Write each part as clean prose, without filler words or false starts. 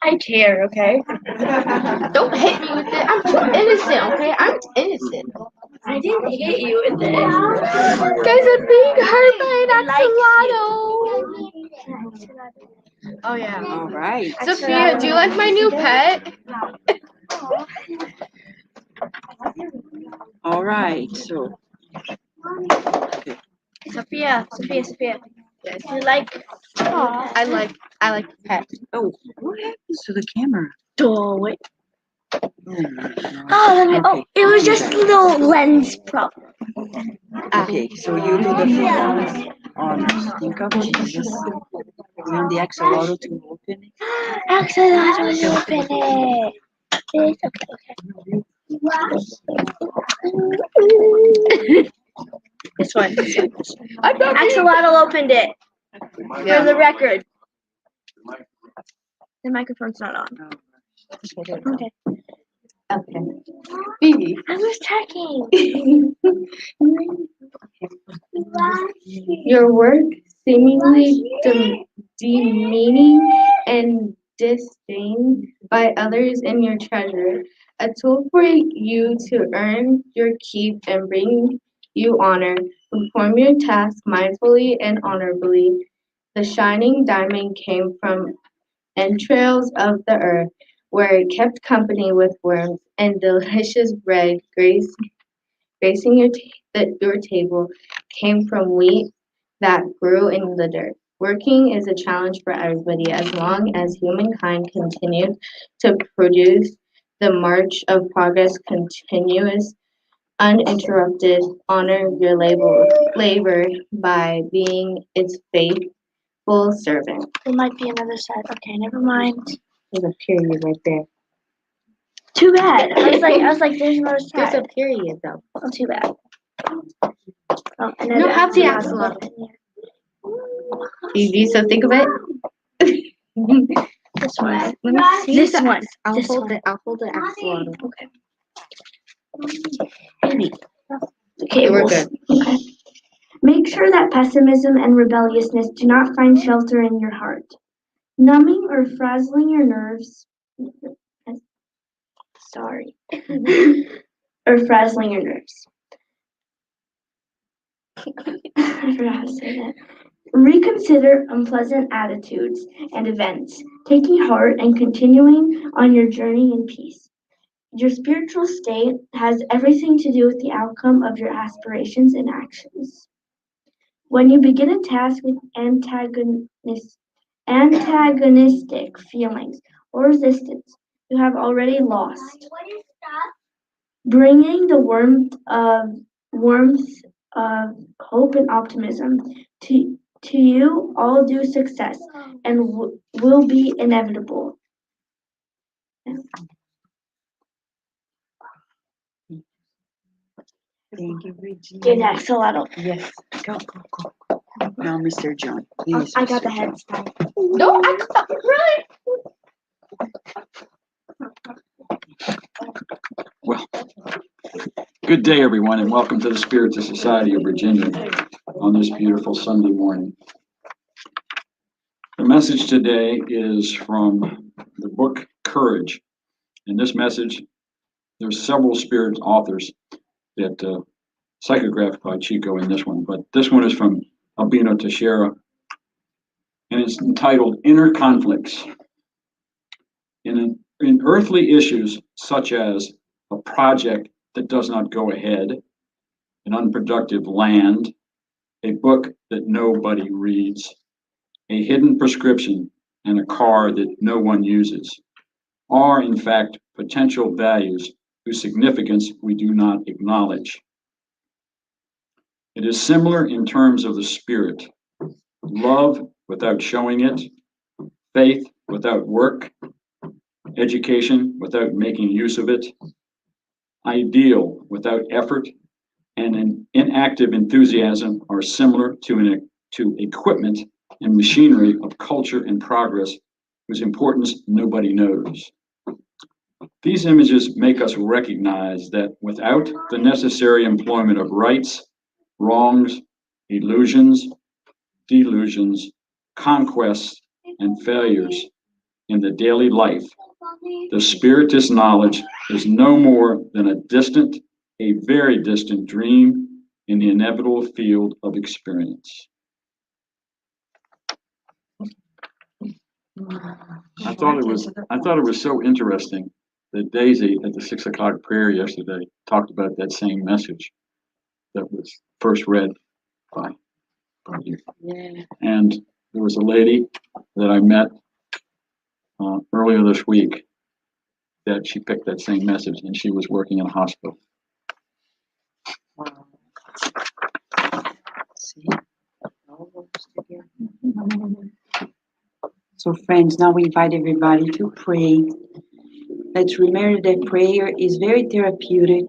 I care, okay? Don't hit me with it. I'm too innocent, okay? I'm innocent. I didn't hit you with this. Guys, I'm being hurt by an axolotl. Oh, yeah. All right. Sophia, do you like my new pet? All right. So, Sophia. Yes, you like? I like pets. oh, what happens to the camera? Oh, wait. Okay. It was just a little lens problem. Okay, so you do the think of Jesus. And the axolotl to open it. Axolotl was open it. This one. Axolotl opened it. Yeah. For the record. The microphone's not on. Okay. Okay. Phoebe. I was checking. Your work seemingly demeaning and disdained by others in your treasure, a tool for you to earn your keep and bring you honor. Perform your task mindfully and honorably. The shining diamond came from entrails of the earth, where it kept company with worms, and delicious bread gracing your table came from wheat that grew in the dirt. Working is a challenge for everybody as long as humankind continues to produce the march of progress continuous, uninterrupted. Honor your labor by being its faithful servant. There might be another side. Okay, never mind. There's a period right there. Too bad. I was like, there's another There's side. a period though. Oh, too bad. Oh, You don't have the axolotl. Easy, so think of it. This one. Let me see. This one. I'll This hold one. it. I'll hold the axolotl. Okay. Maybe. Okay, we're well, good. Okay. Make sure that pessimism and rebelliousness do not find shelter in your heart. Numbing or frazzling your nerves. Sorry. Or frazzling your nerves. I forgot how to say that. Reconsider unpleasant attitudes and events, taking heart and continuing on your journey in peace. Your spiritual state has everything to do with the outcome of your aspirations and actions. When you begin a task with antagonistic feelings or resistance, you have already lost. Bringing the warmth of hope and optimism to you, all due success and will be inevitable. Thank you, Regina. You're next, Axolotl. Yes. Go. Now, Mr. John. Please, I got Mr. the John. head style. No, I got it right. Well, good day, everyone, and welcome to the Spiritus Society of Virginia on this beautiful Sunday morning. The message today is from the book Courage. In this message, there's several spirit authors that psychographed by Chico in this one, but this one is from Albino Teixeira, and it's entitled Inner Conflicts. In earthly issues such as a project that does not go ahead, an unproductive land, a book that nobody reads, a hidden prescription, and a car that no one uses, are in fact potential values whose significance we do not acknowledge. It is similar in terms of the spirit. Love without showing it, faith without work, education without making use of it, ideal without effort, and an inactive enthusiasm are similar to equipment and machinery of culture and progress whose importance nobody knows. These images make us recognize that without the necessary employment of rights, wrongs, illusions, delusions, conquests, and failures, in the daily life. The Spiritist knowledge is no more than a very distant dream in the inevitable field of experience. I thought it was so interesting that Daisy at the 6 o'clock prayer yesterday talked about that same message that was first read by you. Yeah. And there was a lady that I met earlier this week that she picked that same message, and she was working in a hospital. Wow. See, all works together. So, friends, now we invite everybody to pray. Let's remember that prayer is very therapeutic.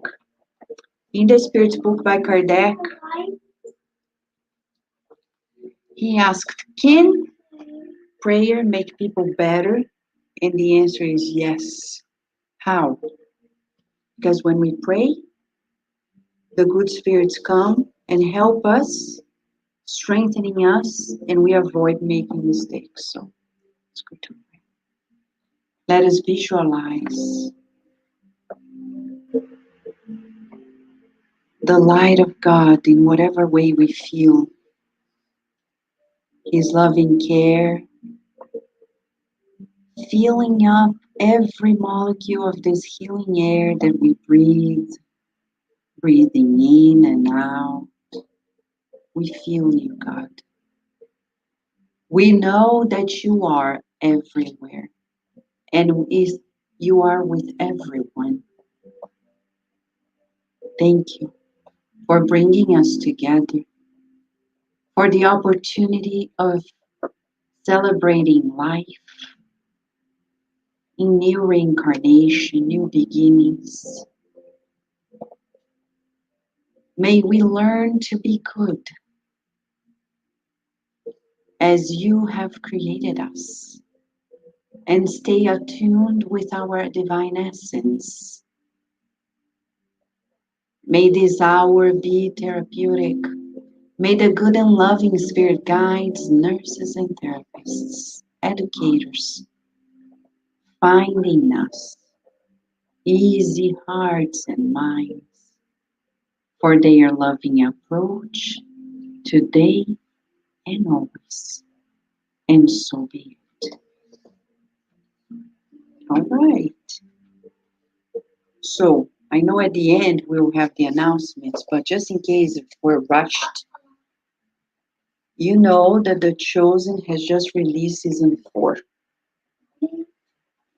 In the Spirit's book by Kardec, he asked, can prayer make people better? And the answer is yes. How? Because when we pray, the good spirits come and help us, strengthening us, and we avoid making mistakes. So it's good to pray. Let us visualize the light of God in whatever way we feel. His loving care, filling up every molecule of this healing air that we breathe, breathing in and out. We feel you, God. We know that you are everywhere, and you are with everyone. Thank you for bringing us together, for the opportunity of celebrating life in new reincarnation, new beginnings. May we learn to be good as you have created us and stay attuned with our divine essence. May this hour be therapeutic. May the good and loving Spirit guides nurses and therapists, educators, finding us easy hearts and minds for their loving approach today and always. And so be it. All right. So I know at the end we'll have the announcements, but just in case if we're rushed, you know that The Chosen has just released season 4.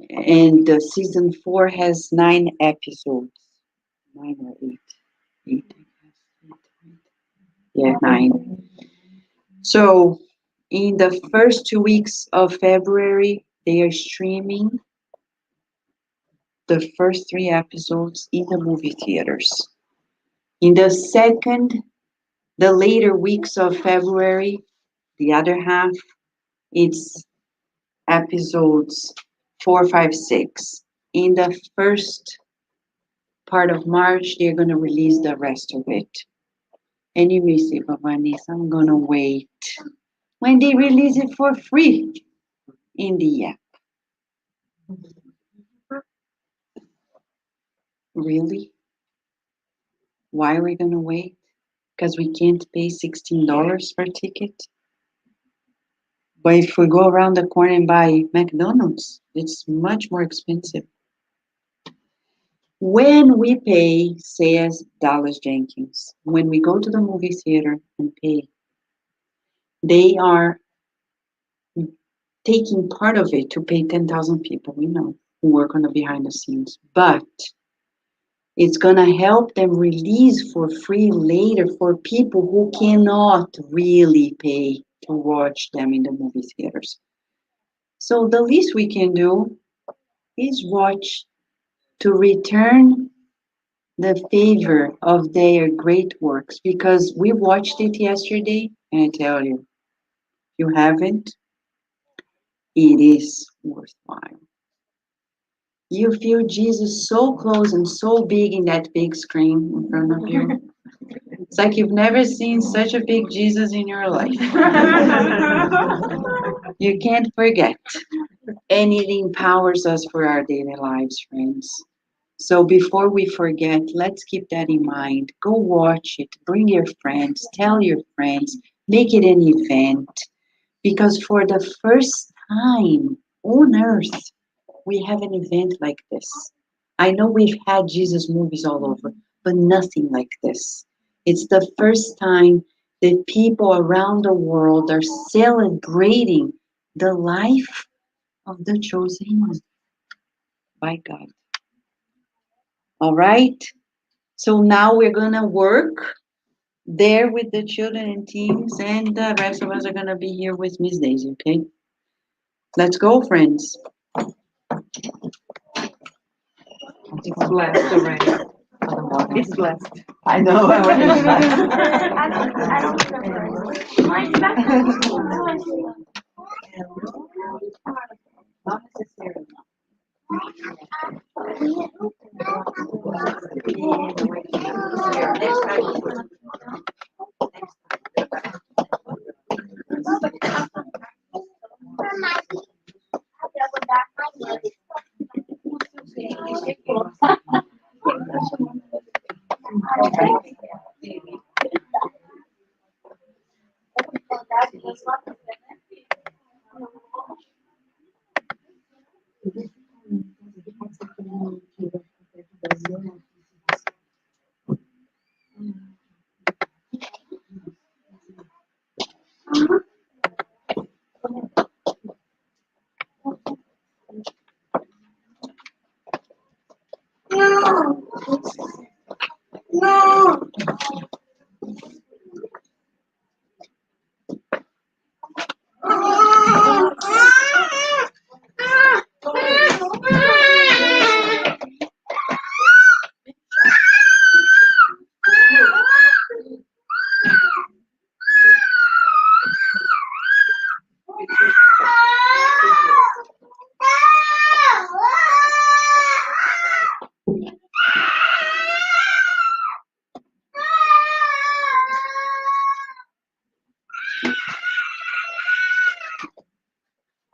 And the season 4 has 9 episodes. 9 or 8. 8, I guess. 8. Yeah, 9. So in the first 2 weeks of February, they are streaming the first 3 episodes in the movie theaters. In the later weeks of February, the other half, it's episodes 4, 5, 6. In the first part of March, they're going to release the rest of it. And you may say, but Vanessa, I'm going to wait when they release it for free in the app. Really? Why are we going to wait? Because we can't pay $16 per ticket? But if we go around the corner and buy McDonald's, it's much more expensive. When we pay, says Dallas Jenkins, when we go to the movie theater and pay, they are taking part of it to pay 10,000 people, we know, who work on the behind the scenes. But it's going to help them release for free later for people who cannot really pay to watch them in the movie theaters. So the least we can do is watch to return the favor of their great works, because we watched it yesterday, and I tell you, if you haven't, it is worthwhile. You feel Jesus so close and so big in that big screen in front of you. It's like you've never seen such a big Jesus in your life. You can't forget. and it empowers us for our daily lives, friends. So before we forget, let's keep that in mind. Go watch it, bring your friends, tell your friends, make it an event. Because for the first time on earth, we have an event like this. I know we've had Jesus movies all over, but nothing like this. It's the first time that people around the world are celebrating the life of the chosen one by God. All right? So now we're going to work there with the children and teams, and the rest of us are going to be here with Miss Daisy, okay? Let's go, friends. It's blessed already. It's blessed. I know. I don't remember. Mine's back. Not necessarily.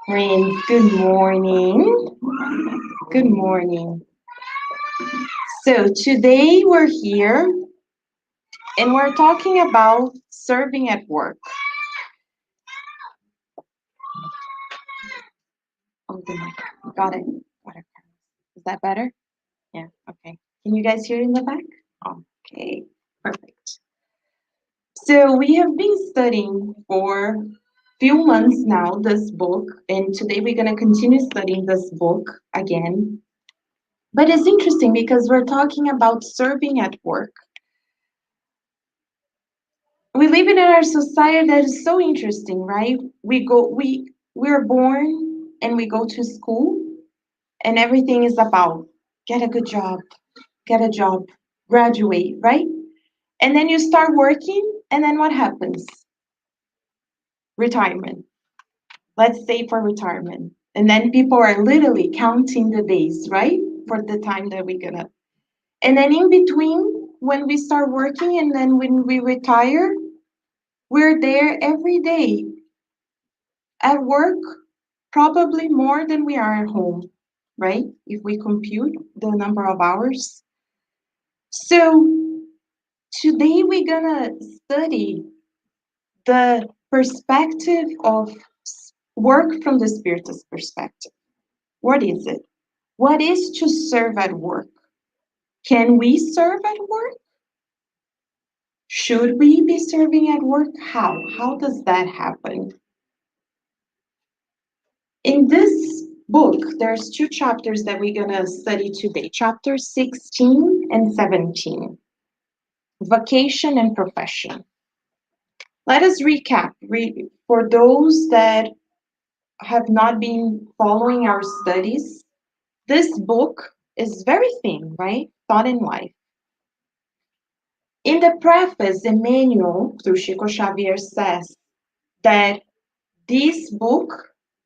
Friends, good morning. Good morning. So today we're here and we're talking about serving at work. Oh, the mic. Got it. Got it. Is that better? Yeah. Okay. Can you guys hear in the back? Okay. Perfect. So we have been studying for few months now this book, and today we're going to continue studying this book again. But it's interesting because we're talking about serving at work. We live in our society that is so interesting, right? We're born and we go to school and everything is about get a job, graduate, right? And then you start working and then what happens? Retirement. Let's say for retirement. And then people are literally counting the days, right? For the time that we're gonna. And then in between, when we start working and then when we retire, we're there every day at work, probably more than we are at home, right? If we compute the number of hours. So today we're gonna study the perspective of work from the Spirit's perspective. What is it? What is to serve at work? Can we serve at work? Should we be serving at work? How? How does that happen? In this book, there's two chapters that we're gonna study today, chapter 16 and 17, vocation and profession. Let us recap for those that have not been following our studies. This book is very thin, right? Thought in Life. In the preface, Emmanuel, through Chico Xavier, says that this book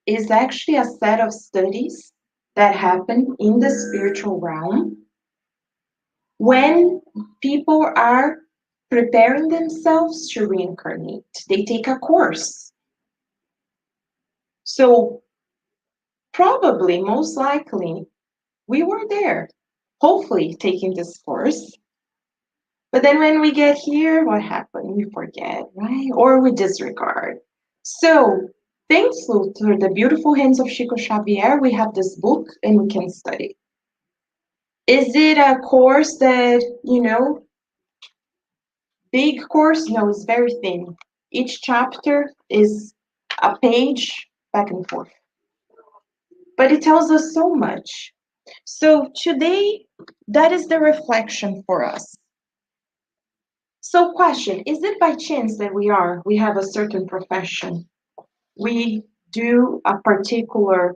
is actually a set of studies that happen in the spiritual realm when people are preparing themselves to reincarnate. They take a course. So Probably, most likely, we were there, hopefully taking this course. But then when we get here, what happened? We forget, right? Or we disregard. So, thanks to the beautiful hands of Chico Xavier, we have this book and we can study. Is it a course that, big course? No, it's very thin. Each chapter is a page back and forth. But it tells us so much. So today, that is the reflection for us. So question, is it by chance that we have a certain profession? We do a particular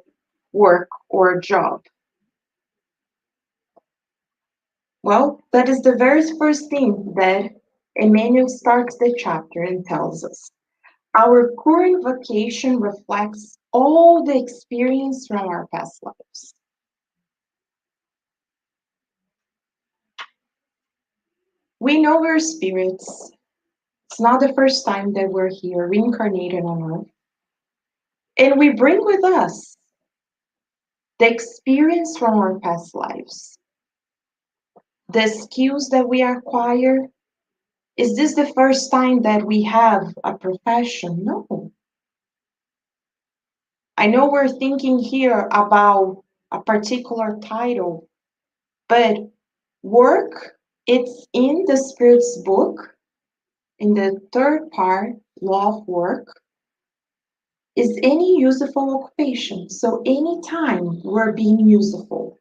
work or job? Well, that is the very first thing that Emmanuel starts the chapter and tells us. Our current vocation reflects all the experience from our past lives. We know we're spirits. It's not the first time that we're here, reincarnated on Earth. And we bring with us the experience from our past lives, the skills that we acquire. Is this the first time that we have a profession? No. I know we're thinking here about a particular title, but work, it's in the Spirit's book, in the third part, law of work, is any useful occupation. So anytime we're being useful.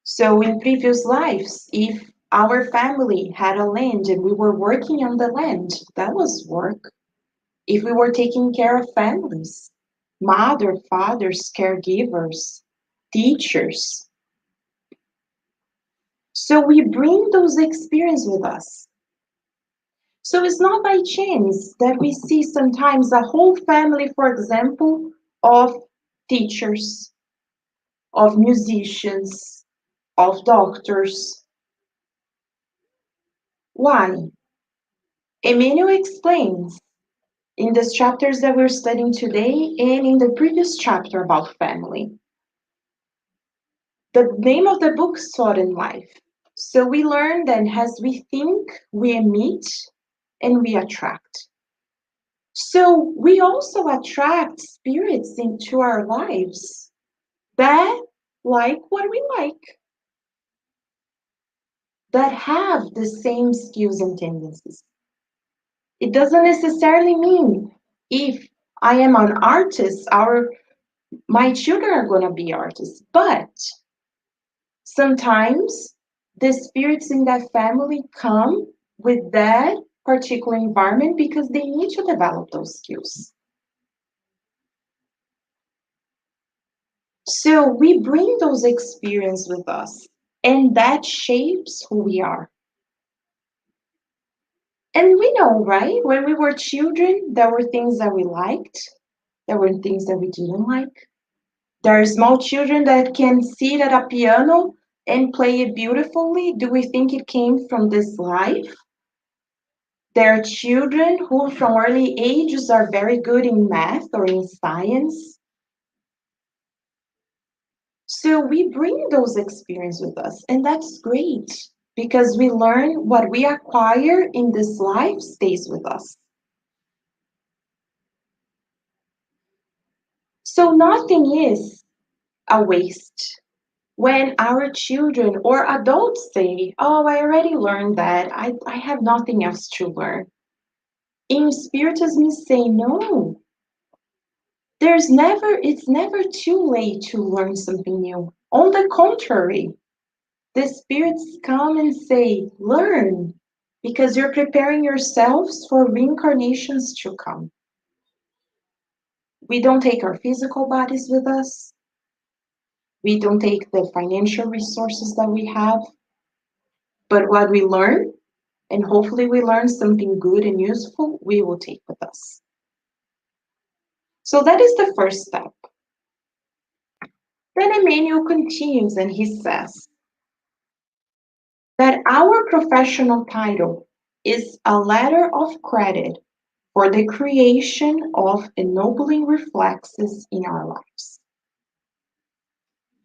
So in previous lives, if our family had a land and we were working on the land, that was work. If we were taking care of families, mother, fathers, caregivers, teachers. So we bring those experiences with us. So it's not by chance that we see sometimes a whole family, for example, of teachers, of musicians, of doctors. Why? Emmanuel explains in these chapters that we're studying today and in the previous chapter about family. The name of the book is Thought in Life. So we learn that as we think, we emit and we attract. So we also attract spirits into our lives that like what we like, that have the same skills and tendencies. It doesn't necessarily mean if I am an artist, my children are going to be artists, but sometimes the spirits in that family come with that particular environment because they need to develop those skills. So we bring those experiences with us, and that shapes who we are. And we know, right? When we were children, there were things that we liked, there were things that we didn't like. There are small children that can sit at a piano and play it beautifully. Do we think it came from this life? There are children who, from early ages, are very good in math or in science. So we bring those experiences with us, and that's great because we learn what we acquire in this life stays with us. So nothing is a waste. When our children or adults say, oh, I already learned that, I have nothing else to learn. In Spiritism, we say, no, it's never too late to learn something new. On the contrary, the spirits come and say, learn, because you're preparing yourselves for reincarnations to come. We don't take our physical bodies with us. We don't take the financial resources that we have. But what we learn, and hopefully we learn something good and useful, we will take with us. So that is the first step. Then Emmanuel continues and he says that our professional title is a letter of credit for the creation of ennobling reflexes in our lives.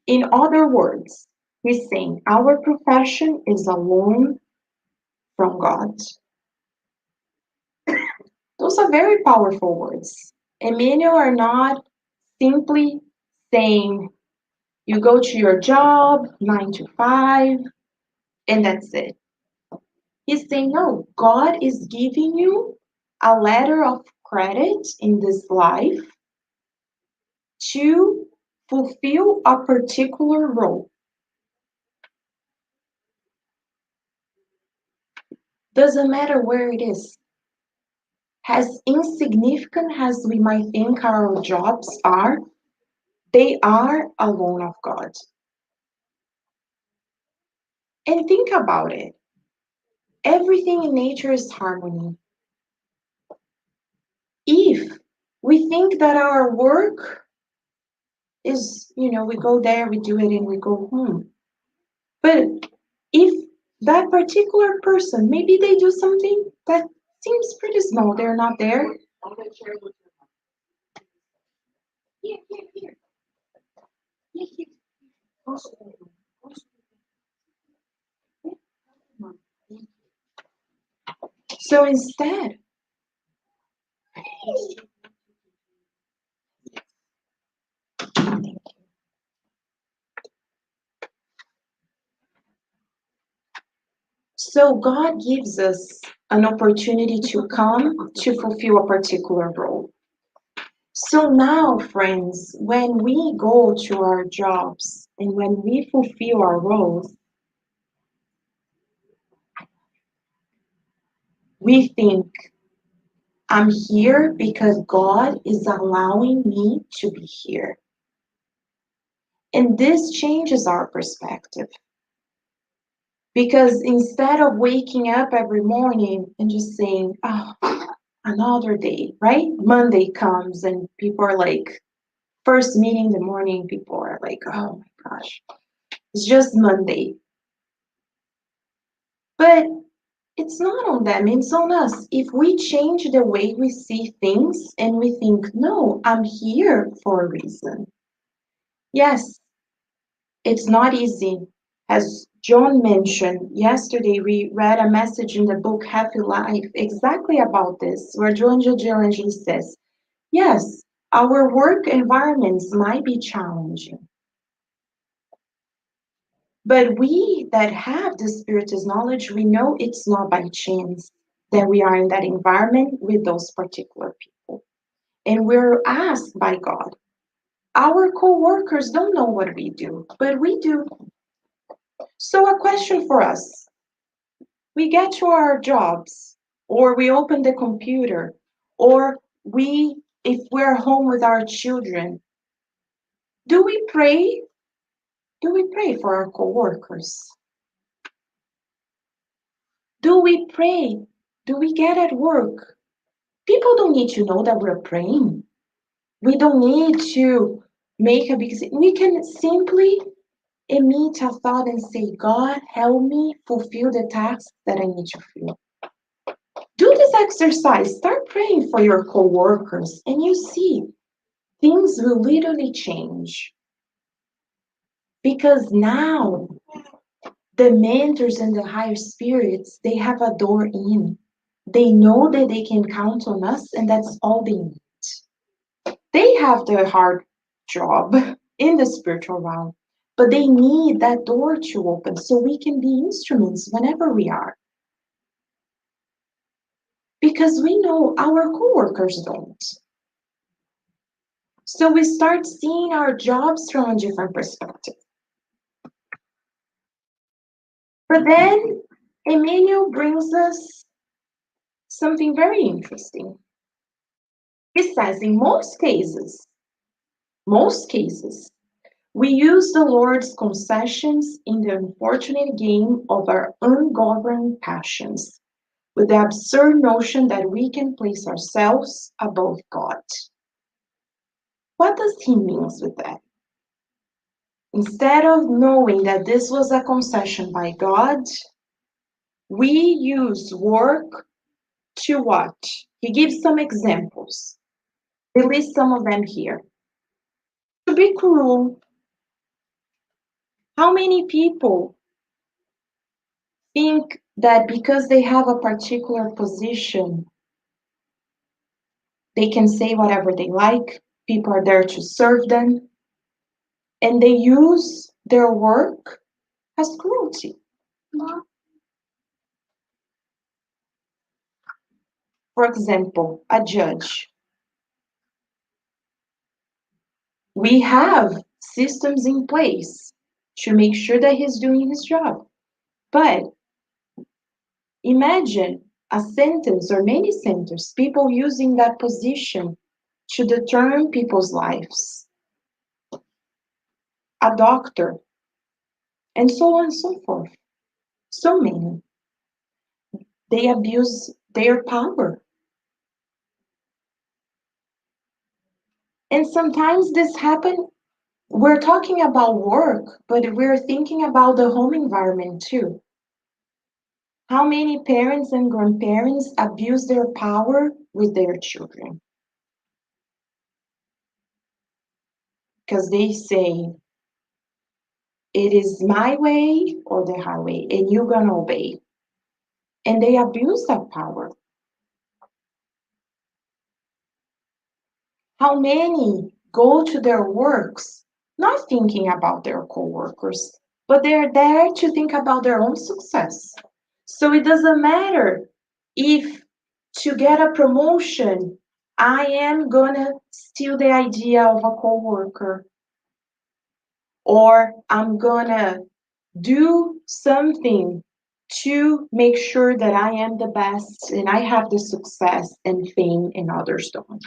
In other words, he's saying our profession is a loan from God. Those are very powerful words. Emmanuel are not simply saying you go to your job 9 to 5 and that's it. He's saying, no, God is giving you a letter of credit in this life to fulfill a particular role. Doesn't matter where it is. As insignificant as we might think our jobs are, they are a loan of God. And think about it. Everything in nature is harmony. If we think that our work is, we go there, we do it, and we go home. But if that particular person, maybe they do something that seems pretty small, they're not there. Here, here, here. Here, here. So instead, so God gives us an opportunity to come to fulfill a particular role. So now, friends, when we go to our jobs and when we fulfill our roles, we think, I'm here because God is allowing me to be here. And this changes our perspective. Because instead of waking up every morning and just saying, oh, another day, right? Monday comes and people are like, first meeting in the morning, people are like, oh my gosh, it's just Monday. But it's not on them, it's on us. If we change the way we see things and we think, no, I'm here for a reason. Yes, it's not easy. As John mentioned yesterday, we read a message in the book Happy Life exactly about this, where John Angeli says, yes, our work environments might be challenging. But we that have the Spirit's knowledge, we know it's not by chance that we are in that environment with those particular people. And we're asked by God. Our co-workers don't know what we do, but we do. So a question for us. We get to our jobs, or we open the computer, or if we're home with our children, do we pray? Do we pray for our co-workers? Do we pray? Do we get at work? People don't need to know that we're praying. We don't need to make a big, we can simply emit a thought and say, God, help me fulfill the task that I need to fulfill. Do this exercise. Start praying for your co-workers, and you see things will literally change. Because now the mentors and the higher spirits, they have a door in. They know that they can count on us, and that's all they need. They have the hard job in the spiritual realm, but they need that door to open so we can be instruments whenever we are. Because we know our coworkers don't. So we start seeing our jobs from a different perspective. But then Emmanuel brings us something very interesting. He says in most cases, we use the Lord's concessions in the unfortunate game of our ungoverned passions, with the absurd notion that we can place ourselves above God. What does he mean with that? Instead of knowing that this was a concession by God, we use work to what? He gives some examples. We list some of them here. To be cruel, how many people think that because they have a particular position, they can say whatever they like, people are there to serve them, and they use their work as cruelty? For example, a judge. We have systems in place to make sure that he's doing his job. But imagine a sentence or many sentences, people using that position to determine people's lives. A doctor, and so on and so forth. So many. They abuse their power. And sometimes this happens, we're talking about work, but we're thinking about the home environment too. How many parents and grandparents abuse their power with their children? Because they say, it is my way or the highway, and you're going to obey. And they abuse that power. How many go to their works not thinking about their coworkers, but they're there to think about their own success. So it doesn't matter if to get a promotion, I am gonna steal the idea of a coworker, or I'm gonna do something to make sure that I am the best and I have the success and fame and others don't.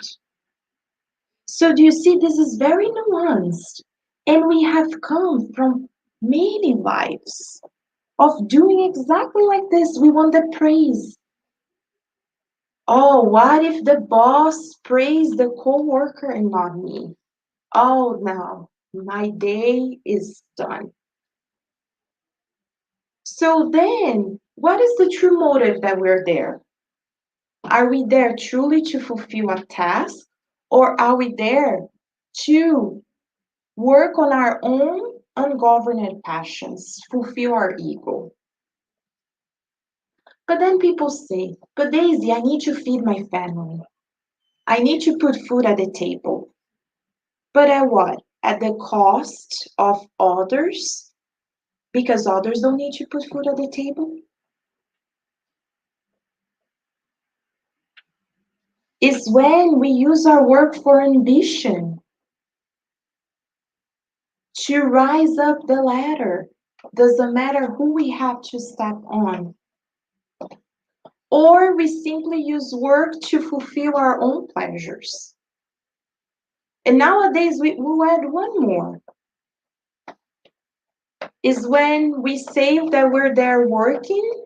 So do you see, this is very nuanced, and we have come from many lives of doing exactly like this. We want the praise. Oh, what if the boss praised the coworker and not me? Oh, now my day is done. So then, what is the true motive that we're there? Are we there truly to fulfill a task, or are we there to work on our own ungoverned passions, fulfill our ego? But then people say, but Daisy, I need to feed my family. I need to put food at the table. But at what? At the cost of others? Because others don't need to put food at the table? Is when we use our work for ambition, to rise up the ladder. Doesn't matter who we have to step on. Or we simply use work to fulfill our own pleasures. And nowadays we'll add one more. Is when we say that we're there working,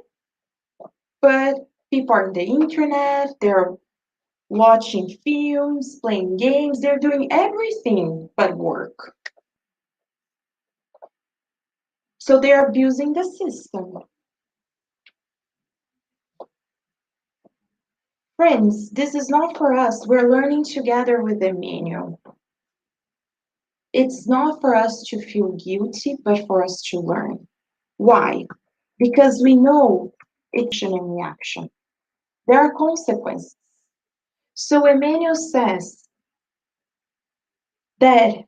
but people are on the internet, they're watching films, playing games, they're doing everything but work. So they're abusing the system. Friends, this is not for us. We're learning together with Emmanuel. It's not for us to feel guilty, but for us to learn. Why? Because we know action and reaction. There are consequences. So Emmanuel says that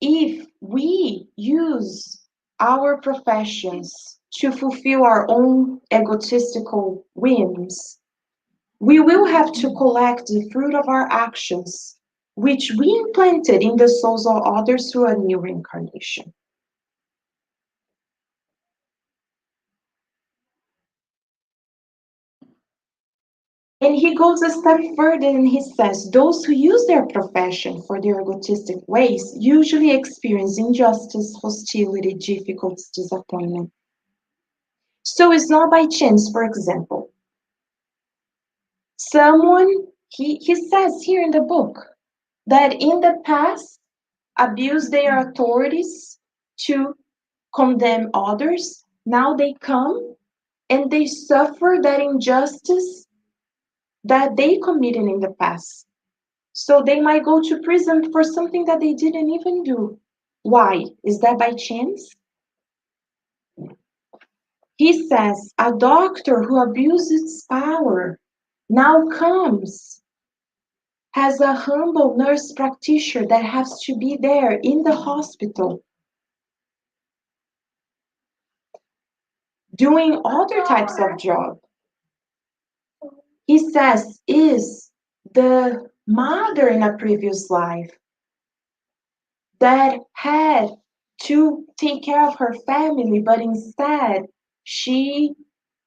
if we use our professions to fulfill our own egotistical whims, we will have to collect the fruit of our actions, which we implanted in the souls of others through a new reincarnation. And he goes a step further and he says, those who use their profession for their egotistic ways usually experience injustice, hostility, difficulties, disappointment. So it's not by chance, for example. Someone, he says here in the book, that in the past abused their authorities to condemn others. Now they come and they suffer that injustice that they committed in the past. So they might go to prison for something that they didn't even do. Why? Is that by chance? He says a doctor who abuses power now comes as a humble nurse practitioner that has to be there in the hospital doing other types of job. He says is the mother in a previous life that had to take care of her family, but instead she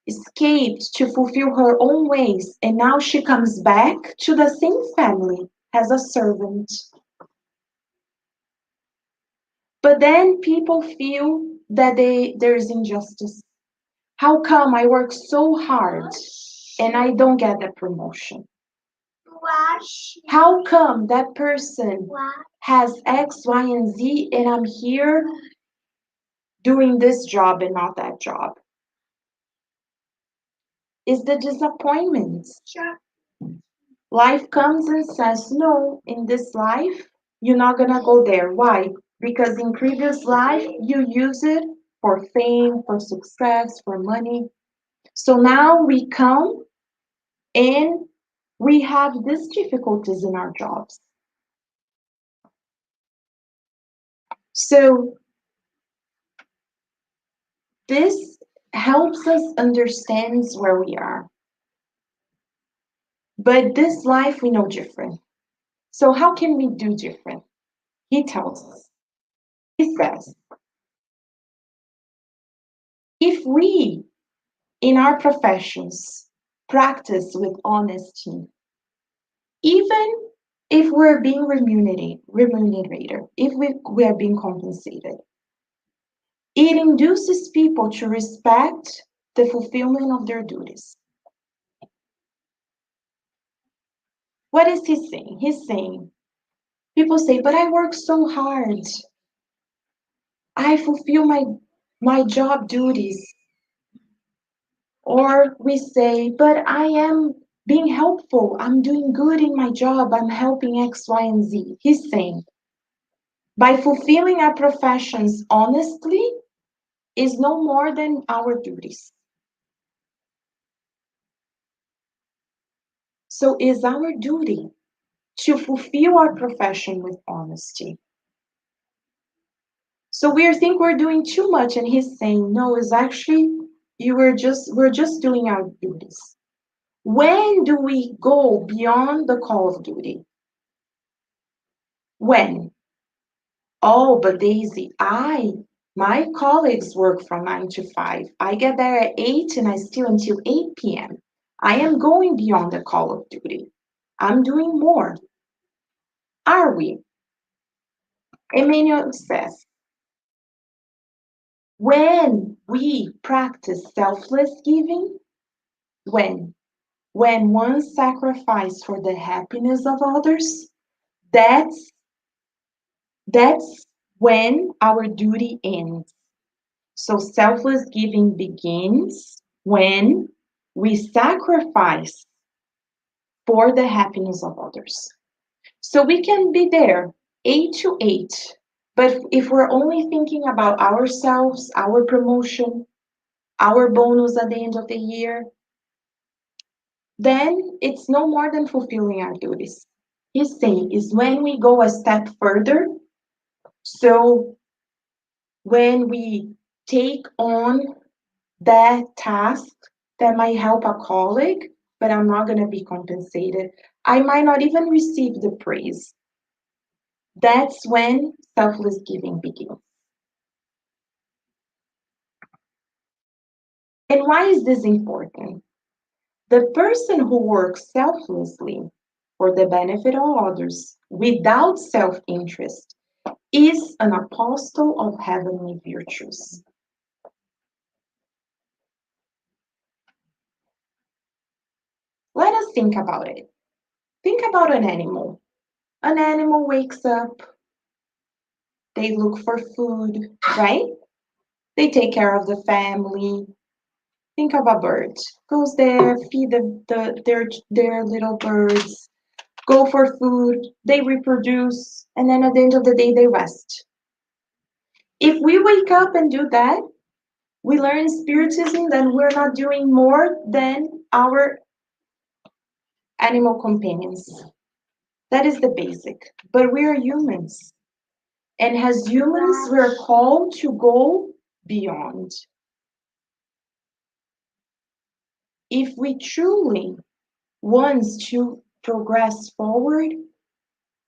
escaped to fulfill her own ways, and now she comes back to the same family as a servant. But then people feel that there is injustice. How come I work so hard and I don't get that promotion? How come that person has X, Y, and Z and I'm here doing this job and not that job? Is the disappointment. Life comes and says, no, in this life, you're not gonna go there. Why? Because in previous life, you use it for fame, for success, for money. So now we come and we have these difficulties in our jobs. So this helps us understand where we are. But this life we know different. So how can we do different? He tells us. He says, if we in our professions practice with honesty, even if we're being remunerated, if we are being compensated, it induces people to respect the fulfillment of their duties. What is he saying? He's saying, people say, but I work so hard. I fulfill my job duties. Or we say, but I am being helpful. I'm doing good in my job. I'm helping X, Y, and Z. He's saying, by fulfilling our professions honestly is no more than our duties. So it's our duty to fulfill our profession with honesty. So we think we're doing too much, and he's saying, no, it's actually we're just doing our duties. When do we go beyond the call of duty? When? Oh, but Daisy, my colleagues work from 9 to 5. I get there at 8 and I still until 8 p.m. I am going beyond the call of duty. I'm doing more. Are we? Emmanuel says, when we practice selfless giving, when one sacrifice for the happiness of others, that's when our duty ends. So selfless giving begins when we sacrifice for the happiness of others. So we can be there 8 to 8, but if we're only thinking about ourselves, our promotion, our bonus at the end of the year, then it's no more than fulfilling our duties. He's saying is when we go a step further, so when we take on that task that might help a colleague, but I'm not going to be compensated. I might not even receive the praise. That's when selfless giving begins. And why is this important? The person who works selflessly for the benefit of others without self-interest is an apostle of heavenly virtues. Let us think about it. Think about an animal. An animal wakes up, they look for food, right? They take care of the family. Think of a bird. Goes there, feed their little birds, go for food, they reproduce, and then at the end of the day they rest. If we wake up and do that, we learn spiritism that we're not doing more than our animal companions. That is the basic. But we are humans. And as humans, we're called to go beyond. If we truly want to progress forward,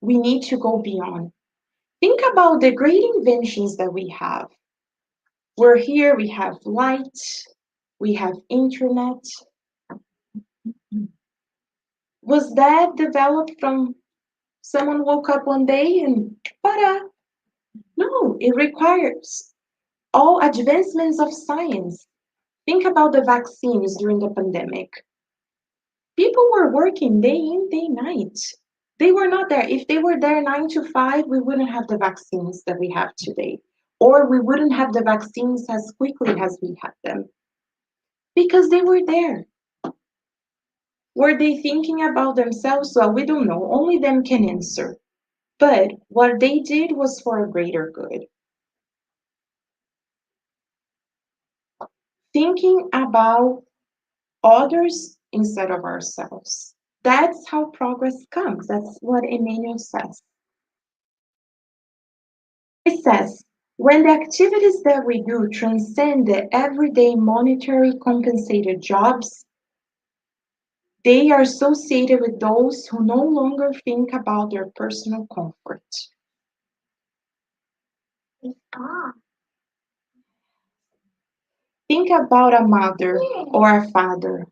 we need to go beyond. Think about the great inventions that we have. We're here, we have light, we have internet. Was that developed from someone woke up one day and ta-da? No, it requires all advancements of science. Think about the vaccines during the pandemic. People were working day in, day night. They were not there. If they were there 9 to 5, we wouldn't have the vaccines that we have today. Or we wouldn't have the vaccines as quickly as we had them. Because they were there. Were they thinking about themselves? Well, we don't know. Only them can answer. But what they did was for a greater good. Thinking about others instead of ourselves. That's how progress comes. That's what Emmanuel says. It says, when the activities that we do transcend the everyday monetary compensated jobs, they are associated with those who no longer think about their personal comfort. Think about a mother or a father.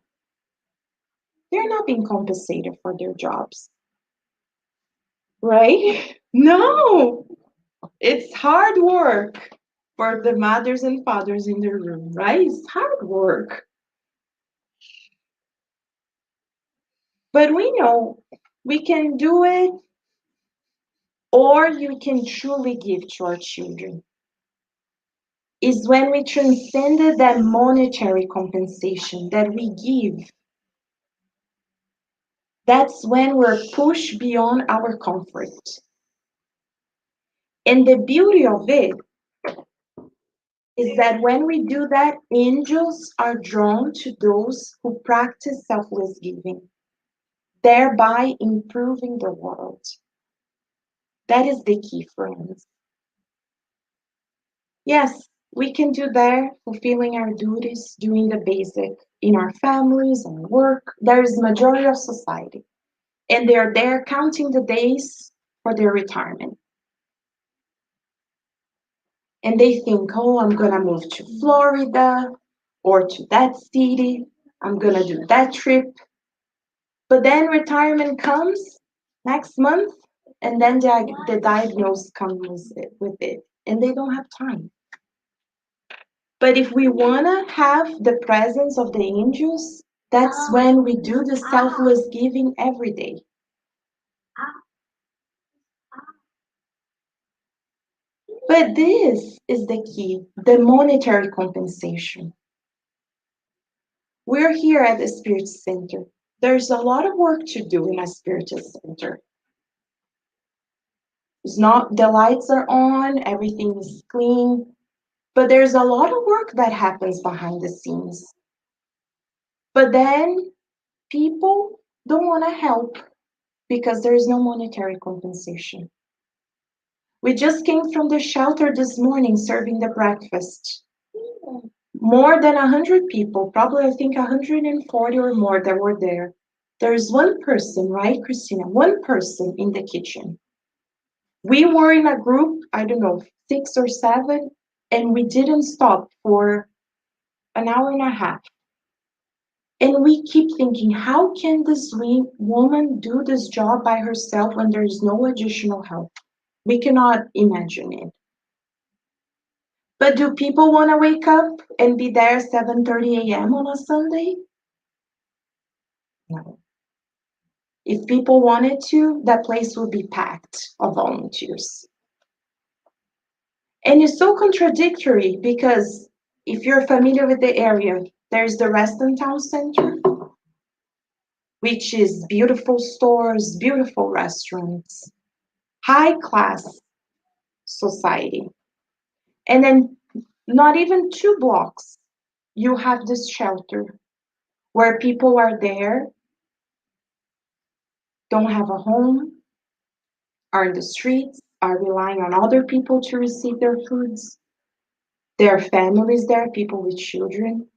They're not being compensated for their jobs. Right? No! It's hard work for the mothers and fathers in the room, right? It's hard work. But we know we can do it, or you can truly give to our children. Is when we transcended that monetary compensation that we give. That's when we're pushed beyond our comfort. And the beauty of it is that when we do that, angels are drawn to those who practice selfless giving, thereby improving the world. That is the key, friends. Yes, we can do that, fulfilling our duties, doing the basic in our families and work. There is majority of society, and they are there counting the days for their retirement. And they think, oh, I'm gonna move to Florida or to that city. I'm gonna do that trip. But then retirement comes next month, and then the diagnosis comes with it, and they don't have time. But if we wanna have the presence of the angels, that's when we do the selfless giving every day. But this is the key, the monetary compensation. We're here at the Spirit Center. There's a lot of work to do in a spiritual center. It's not, the lights are on, everything is clean, but there's a lot of work that happens behind the scenes. But then people don't want to help because there is no monetary compensation. We just came from the shelter this morning serving the breakfast. More than 100 people, probably I think 140 or more that were there. There's one person, right, Christina? One person in the kitchen. We were in a group, I don't know, 6 or 7, and we didn't stop for an hour and a half. And we keep thinking, how can this woman do this job by herself when there is no additional help? We cannot imagine it. But do people want to wake up and be there 7:30 a.m. on a Sunday? No. If people wanted to, that place would be packed of volunteers. And it's so contradictory because if you're familiar with the area, There's the Reston Town Center, which is beautiful stores, beautiful restaurants, high class society. And then not even 2 blocks, you have this shelter where people are there, don't have a home, are in the streets, are relying on other people to receive their foods. There are families there, people with children.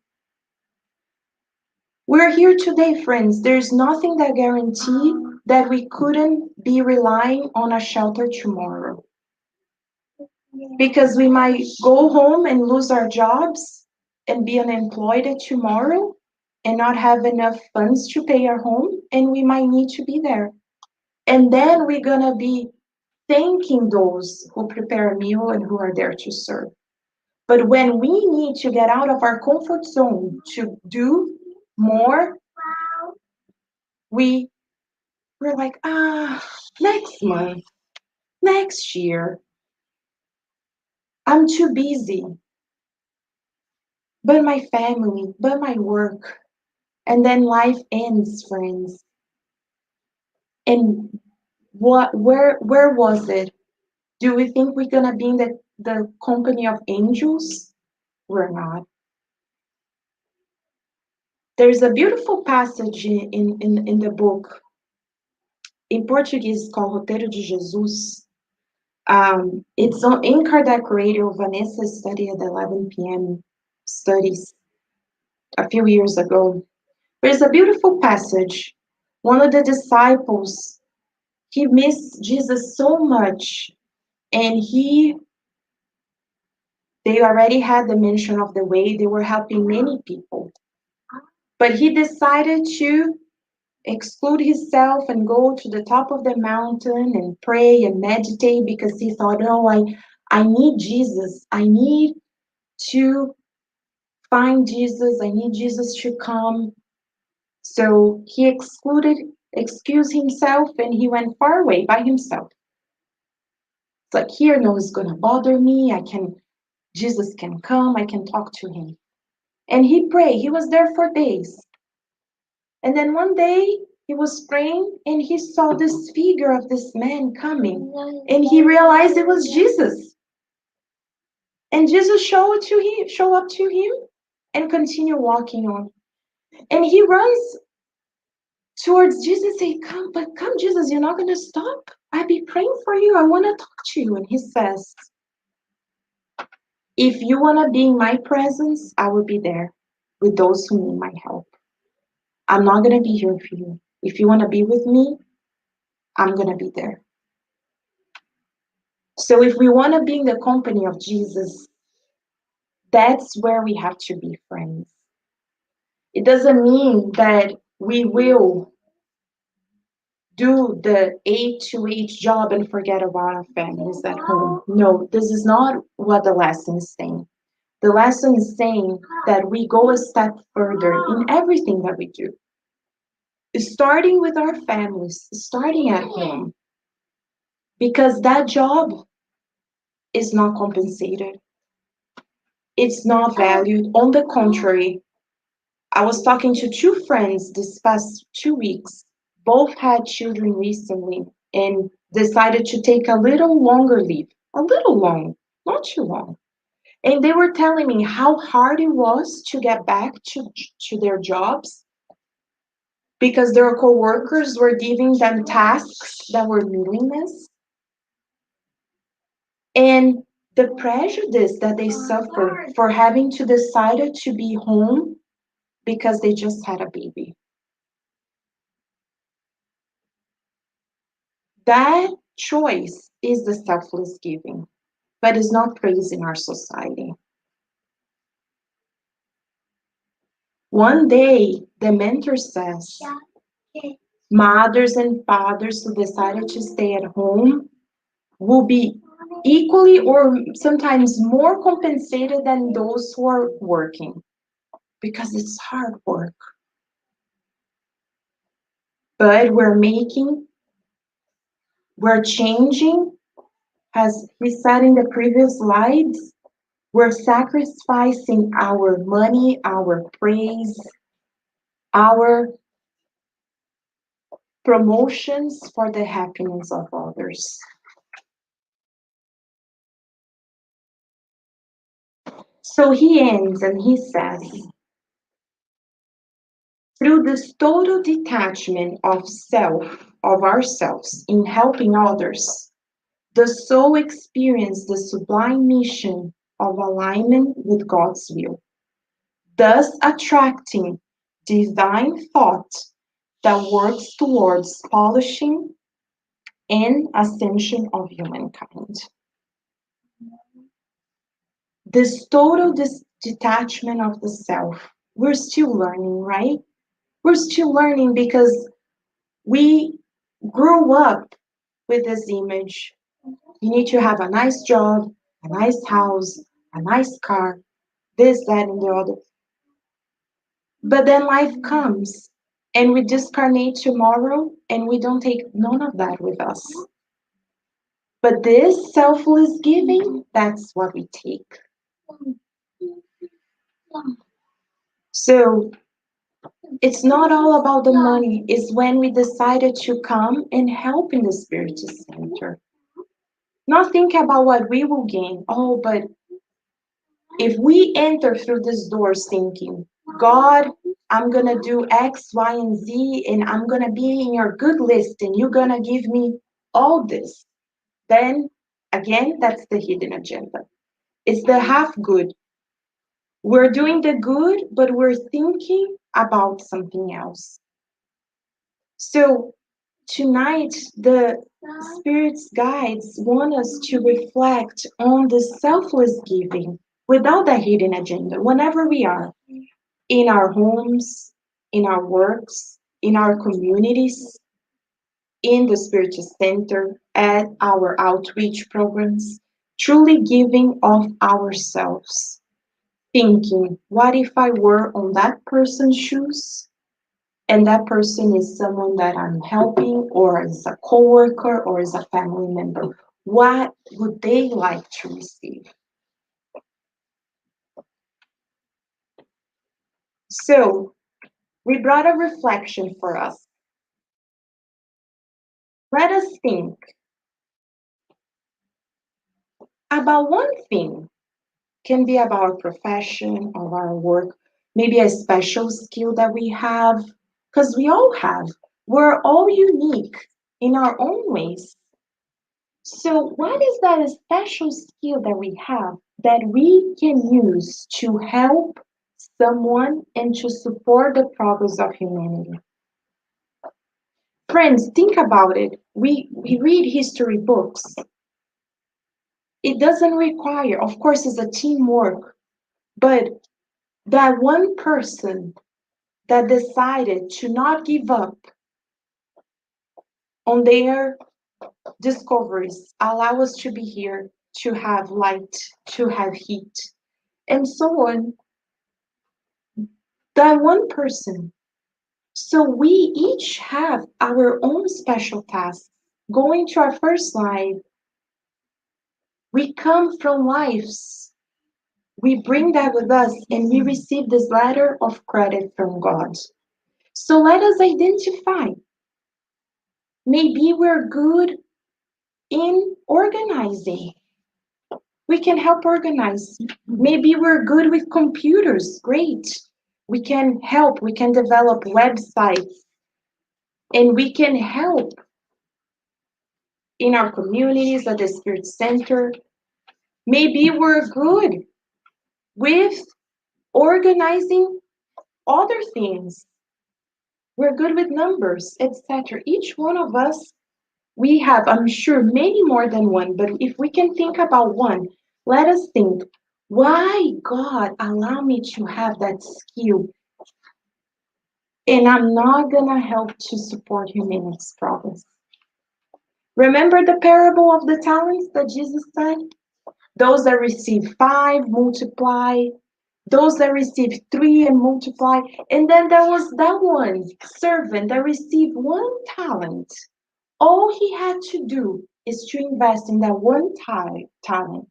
We're here today, friends. There's nothing that guarantees that we couldn't be relying on a shelter tomorrow. Because we might go home and lose our jobs and be unemployed tomorrow and not have enough funds to pay our home, and we might need to be there. And then we're gonna be thanking those who prepare a meal and who are there to serve. But when we need to get out of our comfort zone to do more, we're like, next month, next year, I'm too busy. But my family, but my work, and then life ends, friends. And where was it? Do we think we're gonna be in the company of angels? We're not. There's a beautiful passage in the book. In Portuguese, it's called Roteiro de Jesus. It's on in Kardec Radio. Vanessa studied at 11 p.m. studies a few years ago. There's a beautiful passage. One of the disciples, he missed Jesus so much, and they already had the mention of the way. They were helping many people, but he decided to exclude himself and go to the top of the mountain and pray and meditate because he thought, oh, I need Jesus. I need to find Jesus. I need Jesus to come. So he excused himself, and he went far away by himself. It's like, here, no one's gonna bother me. Jesus can come. I can talk to him. And he prayed. He was there for days. And then one day he was praying and he saw this figure of this man coming, and he realized it was Jesus. And Jesus showed up to him and continue walking on. And he runs towards Jesus, say, come, Jesus, you're not gonna stop. I'll be praying for you. I want to talk to you. And he says, if you want to be in my presence, I will be there with those who need my help. I'm not gonna be here for you. If you want to be with me, I'm gonna be there. So if we want to be in the company of Jesus, that's where we have to be, friends. It doesn't mean that we will do the 8 to 8 job and forget about our families at home. No, this is not what the lesson is saying. The lesson is saying that we go a step further in everything that we do. Starting with our families, starting at home. Because that job is not compensated. It's not valued. On the contrary, I was talking to 2 friends this past 2 weeks. Both had children recently and decided to take a little longer leave. A little long, not too long. And they were telling me how hard it was to get back to their jobs because their coworkers were giving them tasks that were meaningless. And the prejudice that they suffered for having to decide to be home because they just had a baby. That choice is the selfless giving, but is not praised in our society. One day, the mentor says, mothers and fathers who decided to stay at home will be equally or sometimes more compensated than those who are working because it's hard work. But we're changing, as he said in the previous slides, We're sacrificing our money, our praise, our promotions for the happiness of others. So he ends and he says, through this total detachment of self, of ourselves in helping others, the soul experiences the sublime mission of alignment with God's will, thus attracting divine thought that works towards polishing and ascension of humankind. This total detachment of the self, we're still learning, right? We're still learning because we grew up with this image. You need to have a nice job, a nice house, a nice car, this, that, and the other. But then life comes and we discarnate tomorrow and we don't take none of that with us. But this selfless giving, that's what we take. So it's not all about the money. It's when we decided to come and help in the spiritual center. Not think about what we will gain. Oh, but if we enter through these doors thinking, God, I'm going to do X, Y, and Z, and I'm going to be in your good list, and you're going to give me all this, then again, that's the hidden agenda. It's the half good. We're doing the good, but we're thinking about something else. So tonight, the Spirit's guides want us to reflect on the selfless giving without the hidden agenda, whenever we are in our homes, in our works, in our communities, in the spiritual center, at our outreach programs, truly giving of ourselves, thinking, what if I were on that person's shoes? And that person is someone that I'm helping, or is a coworker, or is a family member. What would they like to receive? So, we brought a reflection for us. Let us think about one thing. Can be about our profession or our work, maybe a special skill that we have, because we all have. We're all unique in our own ways. So, what is that special skill that we have that we can use to help someone and to support the progress of humanity? Friends, think about it. We read history books. It doesn't require, of course, it's a teamwork, but that one person that decided to not give up on their discoveries allow us to be here, to have light, to have heat, and so on. That one person. So we each have our own special tasks. Going to our first slide, we come from lives. We bring that with us and we receive this letter of credit from God. So let us identify. Maybe we're good in organizing. We can help organize. Maybe we're good with computers. Great. We can help. We can develop websites. And we can help in our communities at the Spirit Center. Maybe we're good with organizing other things. We're good with numbers, etc. Each one of us, we have, I'm sure, many more than one, but if we can think about one, let us think, why God allow me to have that skill? And I'm not gonna help to support humanity's progress. Remember the parable of the talents that Jesus said? Those that receive 5 multiply, those that receive 3 and multiply. And then there was that one servant that received 1 talent. All he had to do is to invest in that one talent.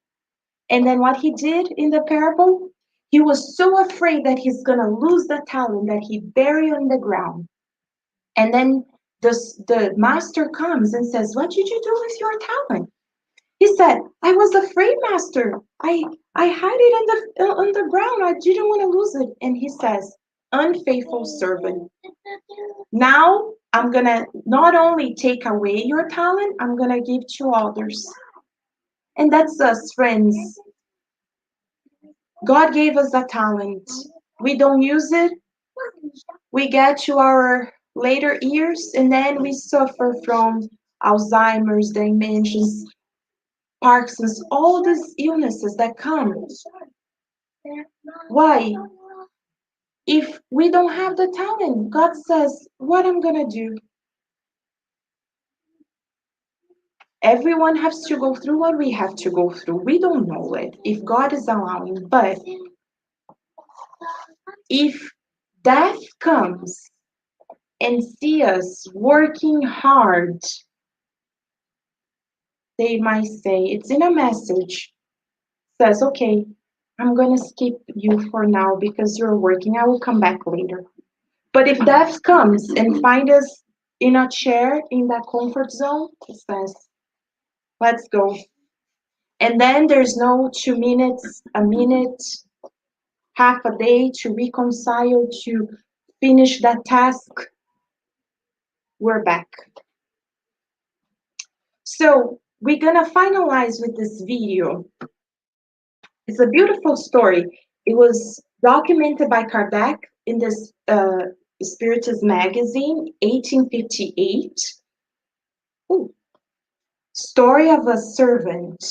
And then what he did in the parable, he was so afraid that he's going to lose the talent that he buried on the ground. And then the master comes and says, "What did you do with your talent?" He said, "I was afraid, master. I had it on the ground. I didn't want to lose it." And he says, "Unfaithful servant. Now I'm going to not only take away your talent, I'm going to give to others." And that's us, friends. God gave us a talent. We don't use it. We get to our later years and then we suffer from Alzheimer's, dementias, Parkinson's, all these illnesses that come. Why? If we don't have the talent, God says, "What I'm gonna do?" Everyone has to go through what we have to go through. We don't know it if God is allowing, but if death comes and see us working hard, they might say, it's in a message, says, "Okay, I'm gonna skip you for now because you're working. I will come back later." But if death comes and find us in a chair in that comfort zone, it says, "Let's go." And then there's no 2 minutes, a minute, half a day to reconcile, to finish that task. We're back. So we're gonna finalize with this video. It's a beautiful story. It was documented by Kardec in this Spiritus magazine, 1858. Ooh. Story of a servant.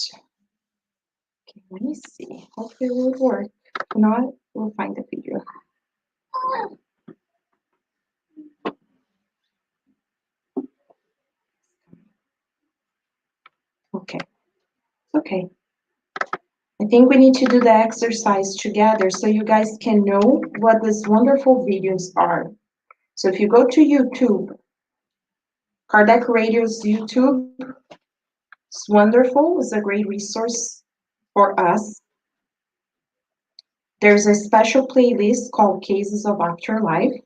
Okay, let me see. Hopefully it will work. If not, we'll find the video. Okay. Okay. I think we need to do the exercise together so you guys can know what these wonderful videos are. So if you go to YouTube, Kardec Radio's YouTube, it's wonderful. It's a great resource for us. There's a special playlist called Cases of Afterlife.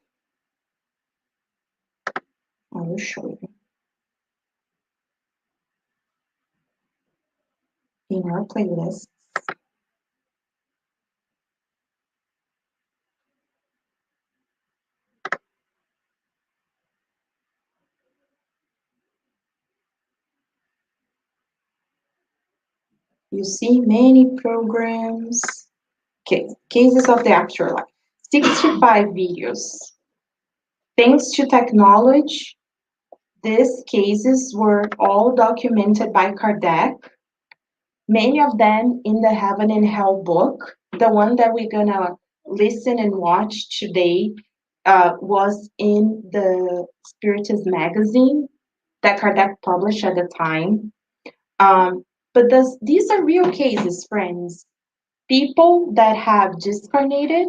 I will show you. In our playlist. You see many programs. Okay, Cases of the Afterlife. 65 videos. Thanks to technology, these cases were all documented by Kardec. Many of them in the Heaven and Hell book. The one that we're gonna listen and watch today was in the Spiritus magazine that Kardec published at the time. But these are real cases, friends. People that have discarnated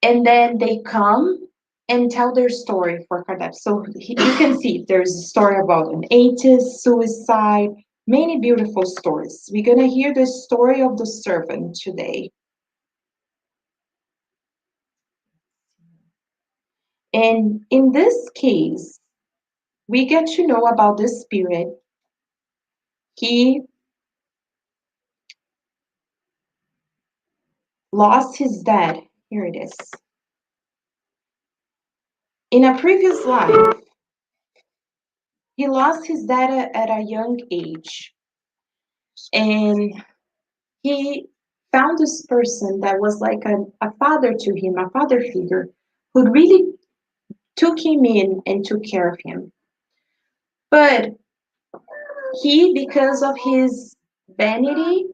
and then they come and tell their story for Kardec. So you can see there's a story about an atheist, suicide, many beautiful stories. We're going to hear the story of the servant today. And in this case, we get to know about the spirit. He lost his dad. Here it is. In a previous life, he lost his dad at a young age. And he found this person that was like a father to him, a father figure, who really took him in and took care of him. But he, because of his vanity,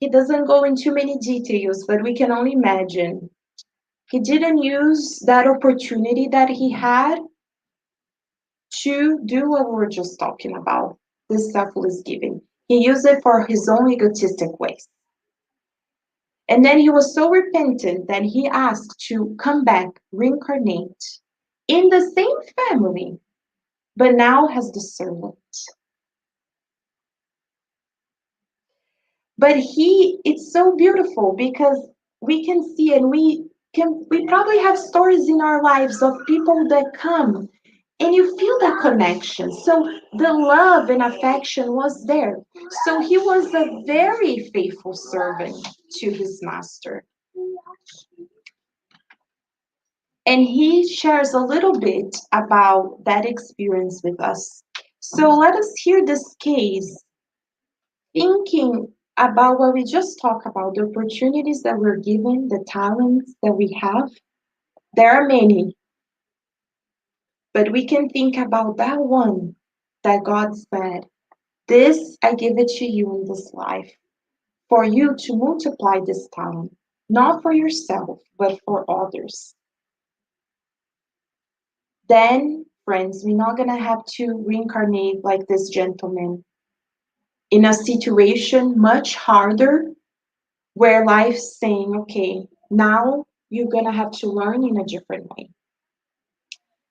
he doesn't go into many details, but we can only imagine. He didn't use that opportunity that he had to do what we're just talking about, this selfless giving. He used it for his own egotistic ways. And then he was so repentant that he asked to come back, reincarnate in the same family, but now as the servant. But it's so beautiful because we can see, and we probably have stories in our lives of people that come and you feel that connection. So the love and affection was there. So he was a very faithful servant to his master. And he shares a little bit about that experience with us. So let us hear this case, thinking about what we just talked about, the opportunities that we're given, the talents that we have. There are many, but we can think about that one that God said, this I give it to you in this life, for you to multiply this talent, not for yourself, but for others. Then, friends, we're not going to have to reincarnate like this gentleman in a situation much harder where life's saying, okay, now you're going to have to learn in a different way.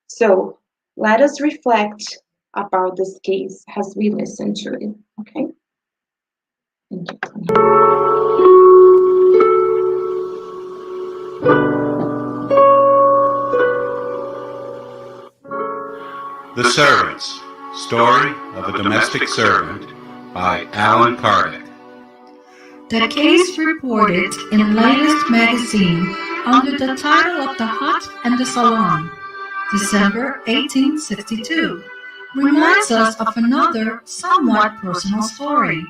So let us reflect about this case as we listen to it, okay? Thank you. The Servants, Story of a Domestic Servant by Alan Kardec. The case reported in latest magazine under the title of The Hut and the Salon, December 1862, reminds us of another somewhat personal story.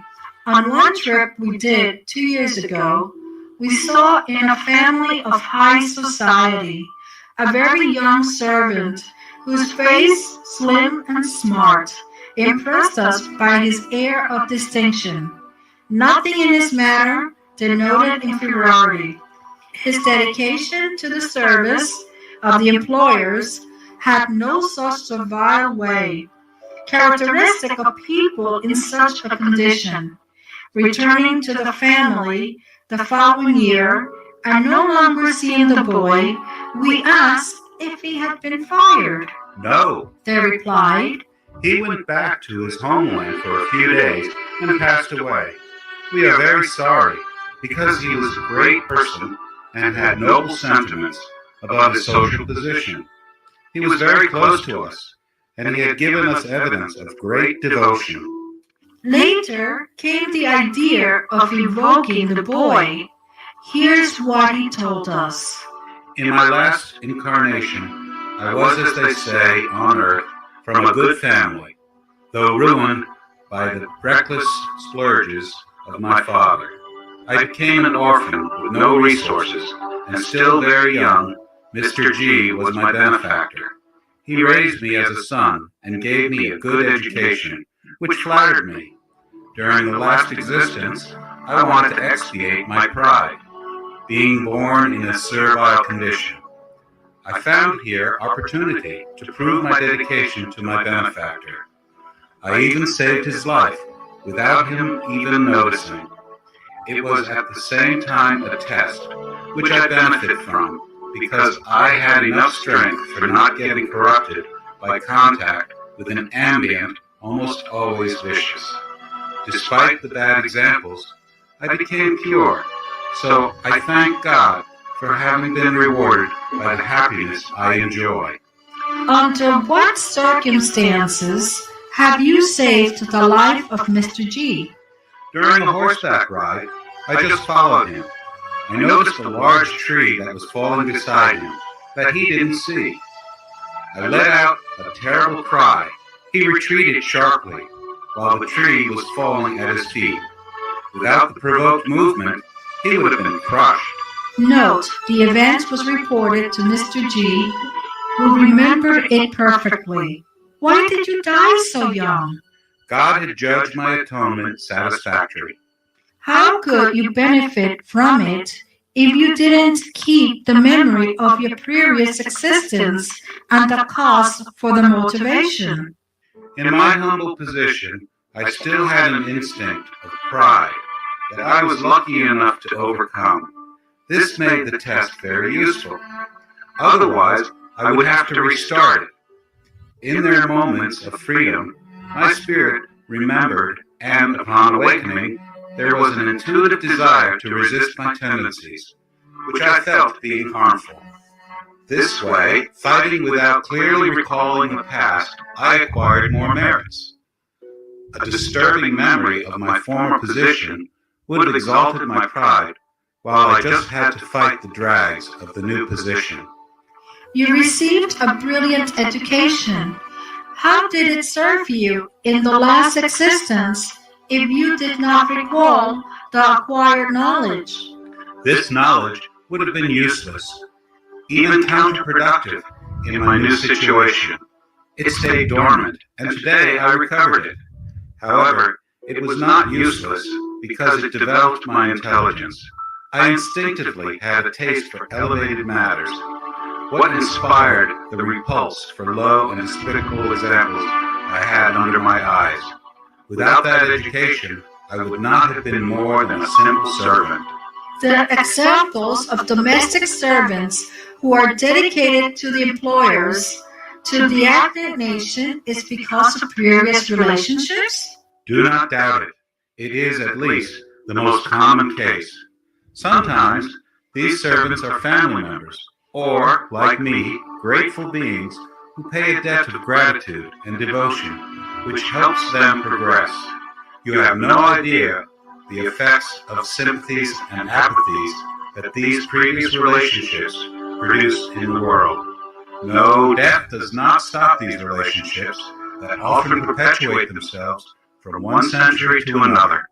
On one trip we did 2 years ago, we saw in a family of high society a very young servant whose face, slim and smart, impressed us by his air of distinction. Nothing in his manner denoted inferiority. His dedication to the service of the employers had no such servile way, characteristic of people in such a condition. Returning to the family the following year, and no longer seeing the boy, we asked if he had been fired. No, They replied, he went back to his homeland for a few days and passed away. We are very sorry, because he was a great person and had noble sentiments above his social position. He was very close to us, and he had given us evidence of great devotion. Later came the idea of evoking the boy. Here's what he told us. In my last incarnation, I was, as they say, on earth, from a good family, though ruined by the reckless splurges of my father. I became an orphan with no resources, and still very young, Mr. G was my benefactor. He raised me as a son and gave me a good education, which flattered me. During the last existence, I wanted to expiate my pride, being born in a servile condition. I found here opportunity to prove my dedication to my benefactor. I even saved his life, without him even noticing. It was at the same time a test, which I benefited from, because I had enough strength for not getting corrupted by contact with an ambient, almost always vicious. Despite the bad examples, I became pure, so I thank God for having been rewarded by the happiness I enjoy. Under what circumstances have you saved the life of Mr. G? During a horseback ride, I just followed him. I noticed a large tree that was falling beside him that he didn't see. I let out a terrible cry. He retreated sharply, while the tree was falling at his feet. Without the provoked movement, he would have been crushed. Note, the event was reported to Mr. G, who remembered it perfectly. Why did you die so young? God had judged my atonement satisfactory. How could you benefit from it if you didn't keep the memory of your previous existence and the cause for the motivation? In my humble position, I still had an instinct of pride that I was lucky enough to overcome. This made the test very useful. Otherwise, I would have to restart it. In their moments of freedom, my spirit remembered and, upon awakening, there was an intuitive desire to resist my tendencies, which I felt being harmful. This way, fighting without clearly recalling the past, I acquired more merits. A disturbing memory of my former position would have exalted my pride, while I just had to fight the drags of the new position. You received a brilliant education. How did it serve you in the last existence if you did not recall the acquired knowledge? This knowledge would have been useless, even counterproductive in my new situation. It stayed dormant, and today I recovered it. However, it was not useless because it developed my intelligence. I instinctively had a taste for elevated matters. What inspired the repulse for low and despicable examples I had under my eyes? Without that education, I would not have been more than a simple servant. The examples of domestic servants who are dedicated to the employers, to the active nation, is because of previous relationships? Do not doubt it. It is, at least, the most common case. Sometimes these servants are family members, or, like me, grateful beings who pay a debt of gratitude and devotion, which helps them progress. You have no idea the effects of sympathies and apathies that these previous relationships produce in the world. No, death does not stop these relationships that often perpetuate themselves from one century to another.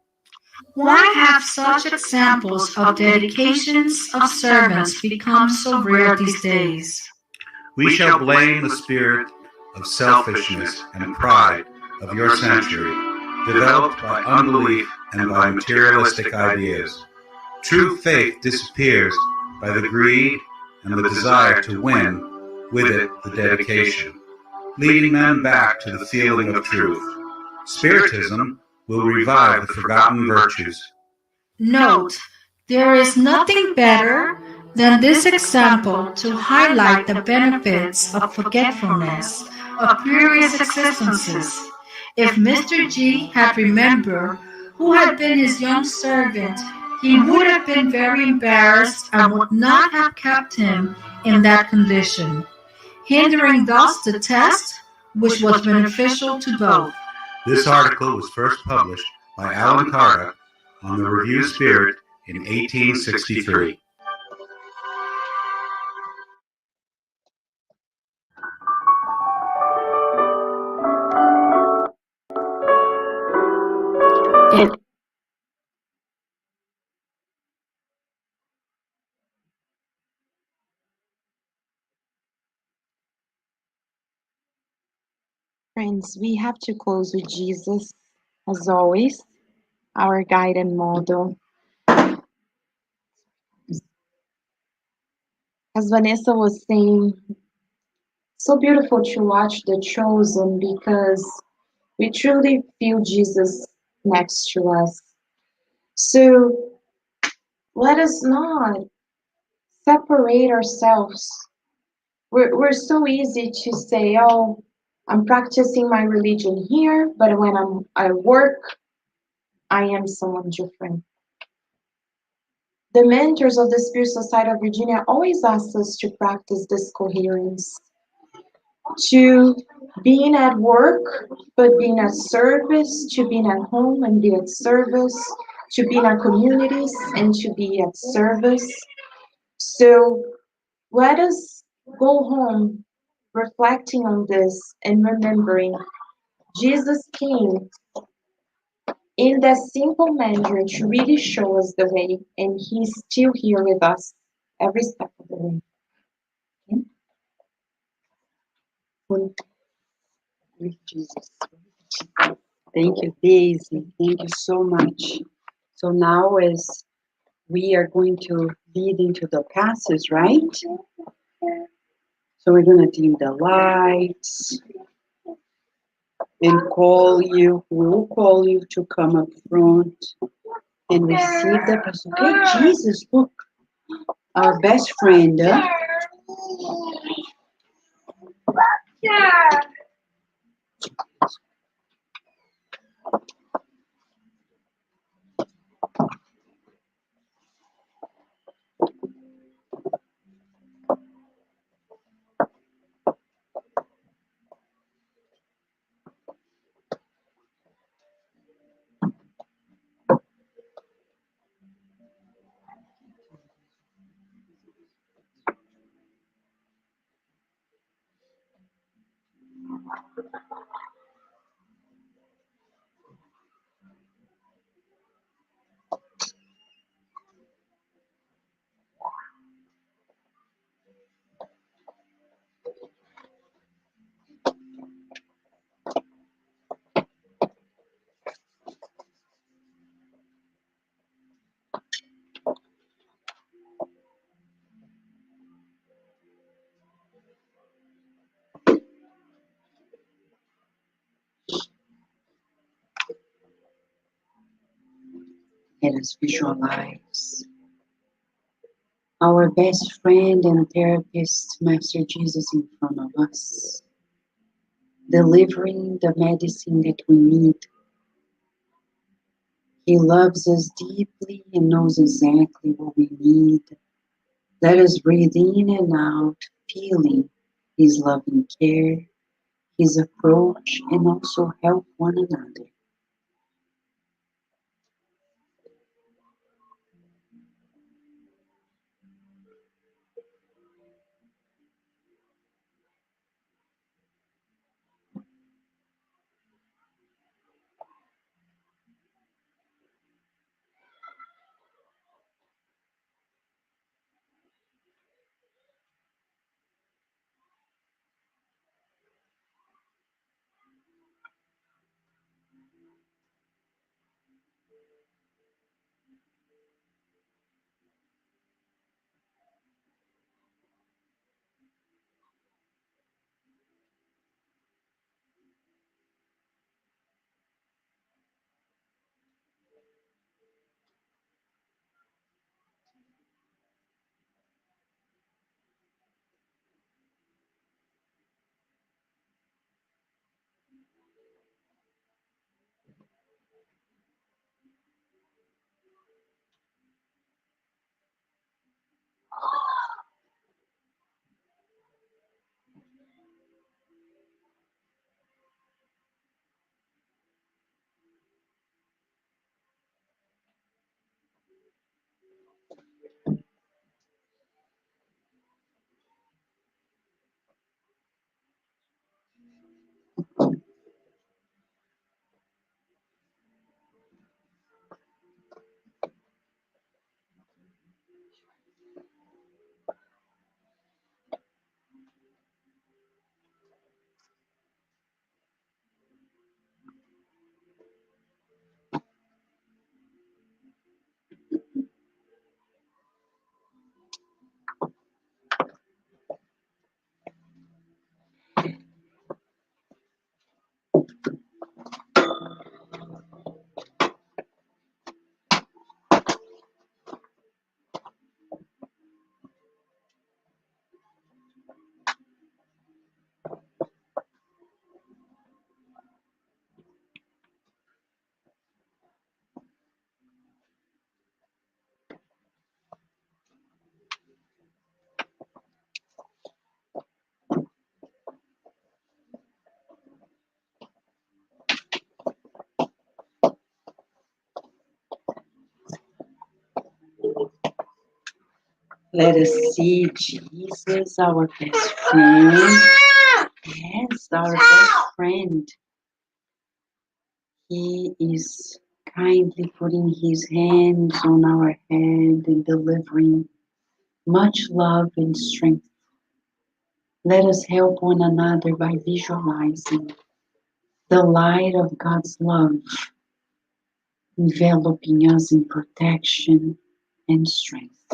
Why have such examples of dedications of servants become so rare these days? We shall blame the spirit of selfishness and pride of your century, developed by unbelief and by materialistic ideas. True faith disappears by the greed and the desire to win, with it the dedication, leading men back to the feeling of truth. Spiritism will revive the forgotten virtues. Note, there is nothing better than this example to highlight the benefits of forgetfulness of previous existences. If Mr. G had remembered who had been his young servant, he would have been very embarrassed and would not have kept him in that condition, hindering thus the test, which was beneficial to both. This article was first published by Alan Kardec on the Review Spirit in 1863. Friends, we have to close with Jesus, as always, our guide and model. As Vanessa was saying, so beautiful to watch The Chosen because we truly feel Jesus next to us. So let us not separate ourselves. We're so easy to say, oh, I'm practicing my religion here, but when I'm at work, I am someone different. The mentors of the Spirit Society of Virginia always ask us to practice this coherence, to being at work, but being at service, to being at home and be at service, to be in our communities and to be at service. So let us go home reflecting on this and remembering Jesus came in that simple manner to really show us the way, and he's still here with us every step of the way. Okay? With Jesus. Thank you, Daisy. Thank you so much. So now as we are going to lead into the classes, right? So we're going to dim the lights and we'll call you to come up front and receive the person. Okay, Jesus, look, our best friend. Let us visualize our best friend and therapist, Master Jesus, in front of us, delivering the medicine that we need. He loves us deeply and knows exactly what we need. Let us breathe in and out, feeling His loving care, His approach, and also help one another. Let us see Jesus, our best friend. Yes, our best friend. He is kindly putting his hands on our head and delivering much love and strength. Let us help one another by visualizing the light of God's love enveloping us in protection and strength.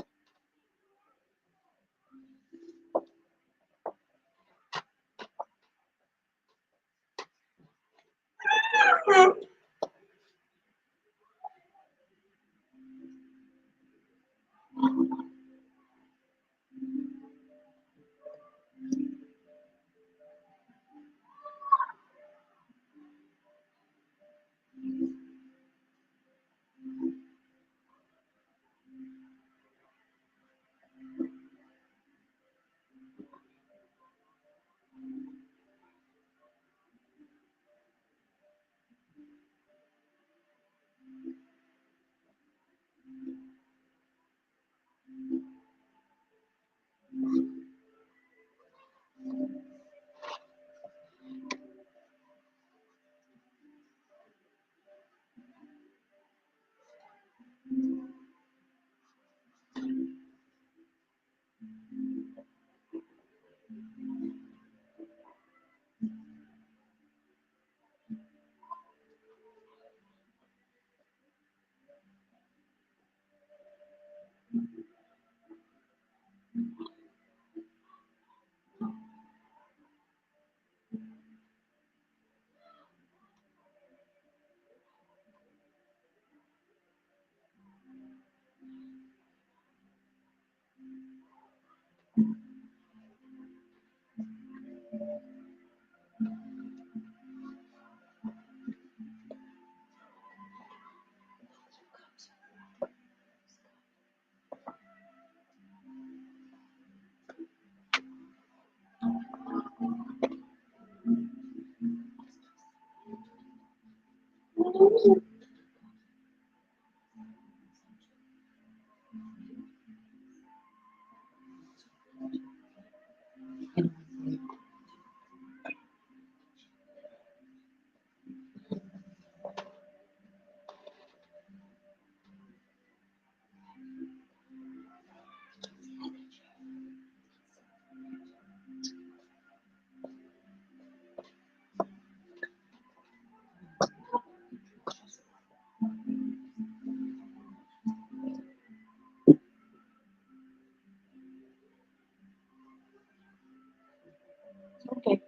Okay.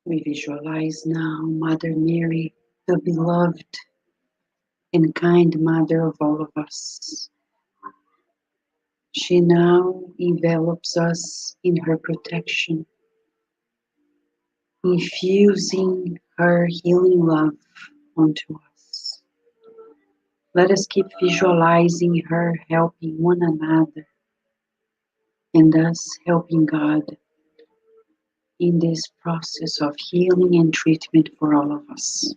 We visualize now Mother Mary, the beloved and kind mother of all of us. She now envelops us in her protection, infusing her healing love onto us. Let us keep visualizing her helping one another and us helping God in this process of healing and treatment for all of us.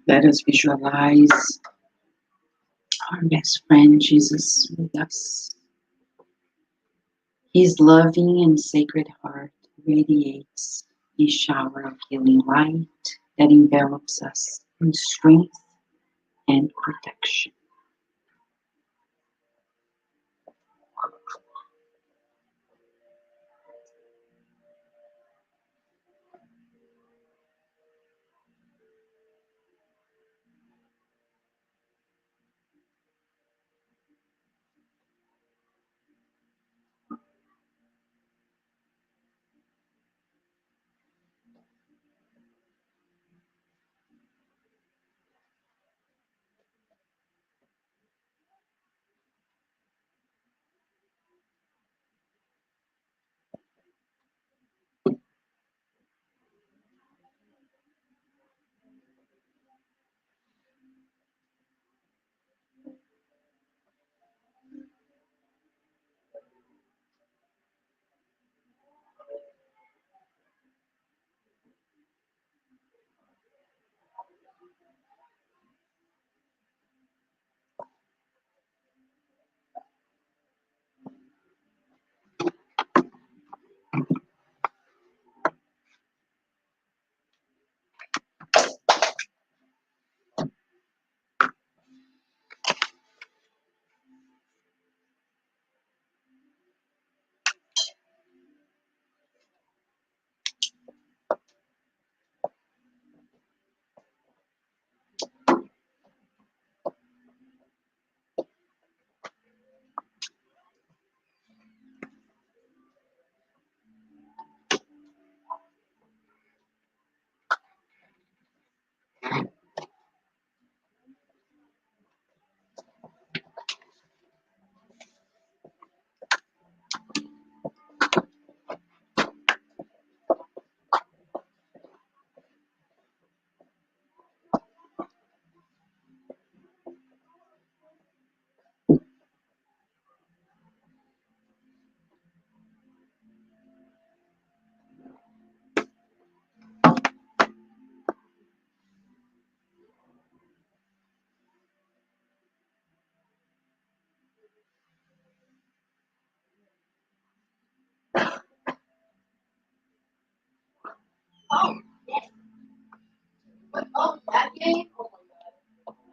Let us visualize our best friend Jesus with us. His loving and sacred heart radiates a shower of healing light that envelops us in strength and protection.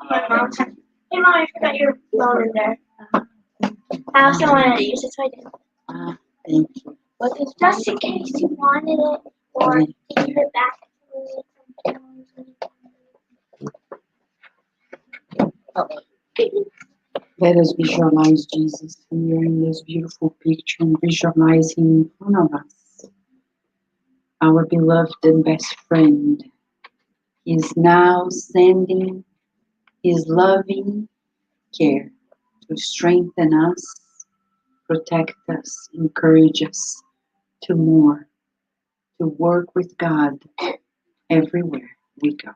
My mom said, "Hey mom, I forgot your phone in there. I also wanted to use it, so I did. Ah, thank you. But it's just in case you wanted it or to give it back to me. Let us visualize Jesus here in this beautiful picture and visualize him in front of us. Our beloved and best friend is now sending his loving care to strengthen us, protect us, encourage us to more, to work with God everywhere we go.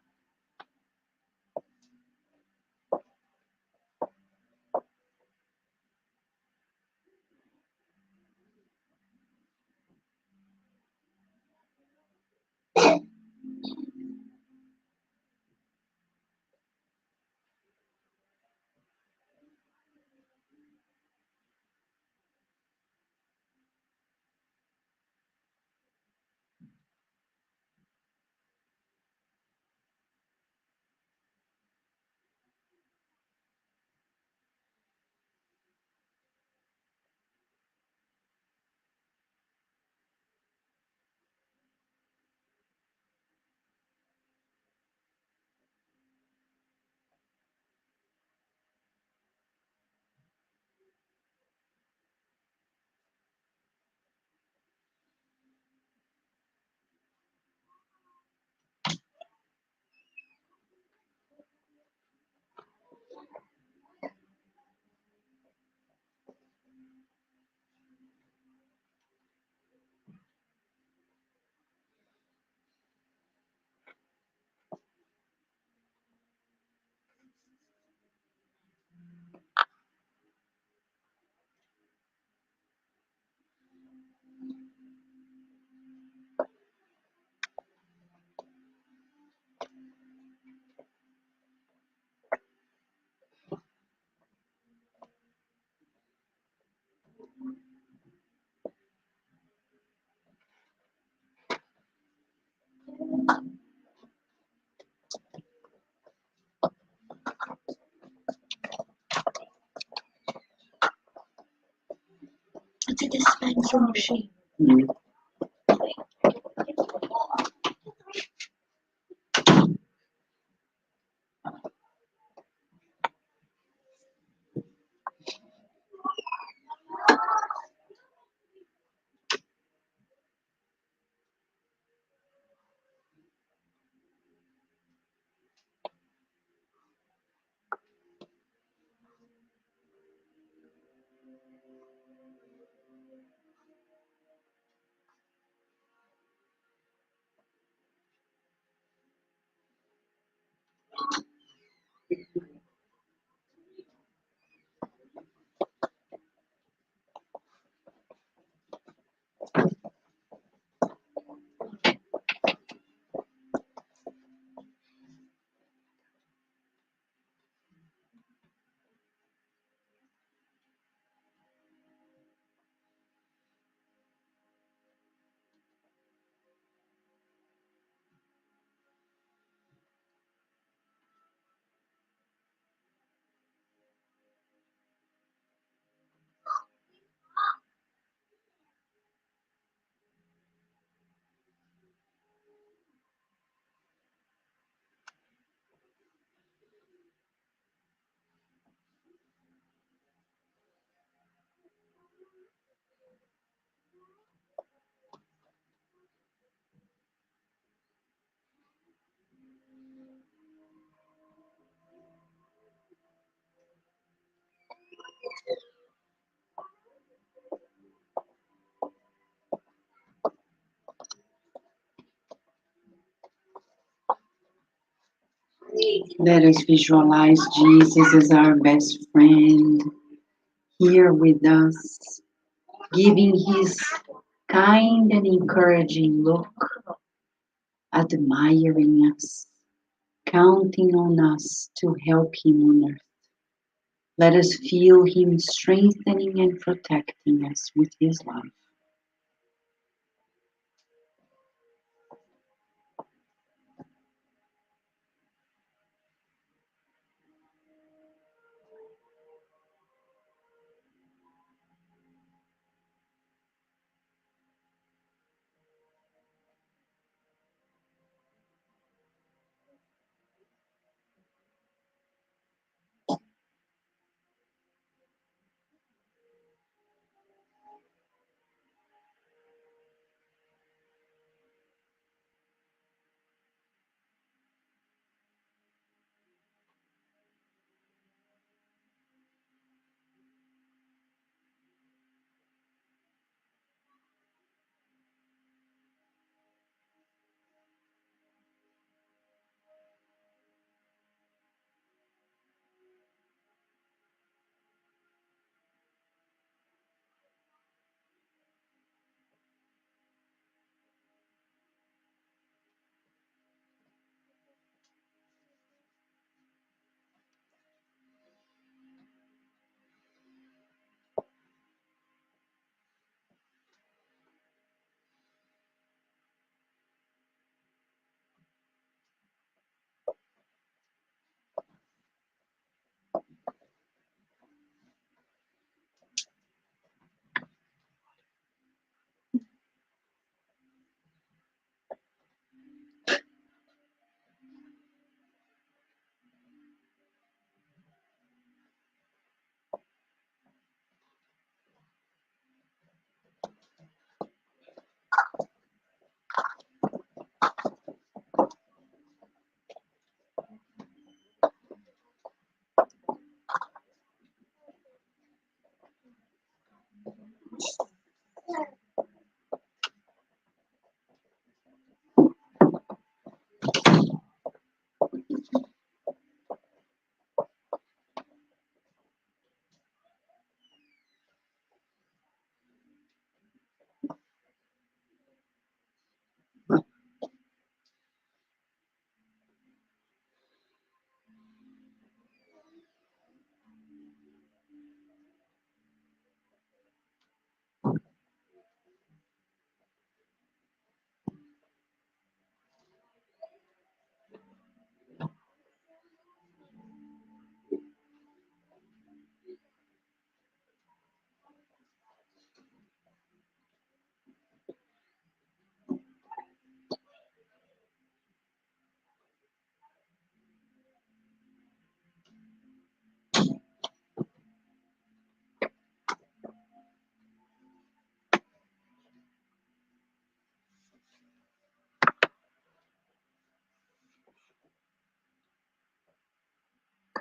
Mm. Let us visualize Jesus as our best friend here with us, giving his kind and encouraging look, admiring us, counting on us to help him on earth. Let us feel him strengthening and protecting us with his love.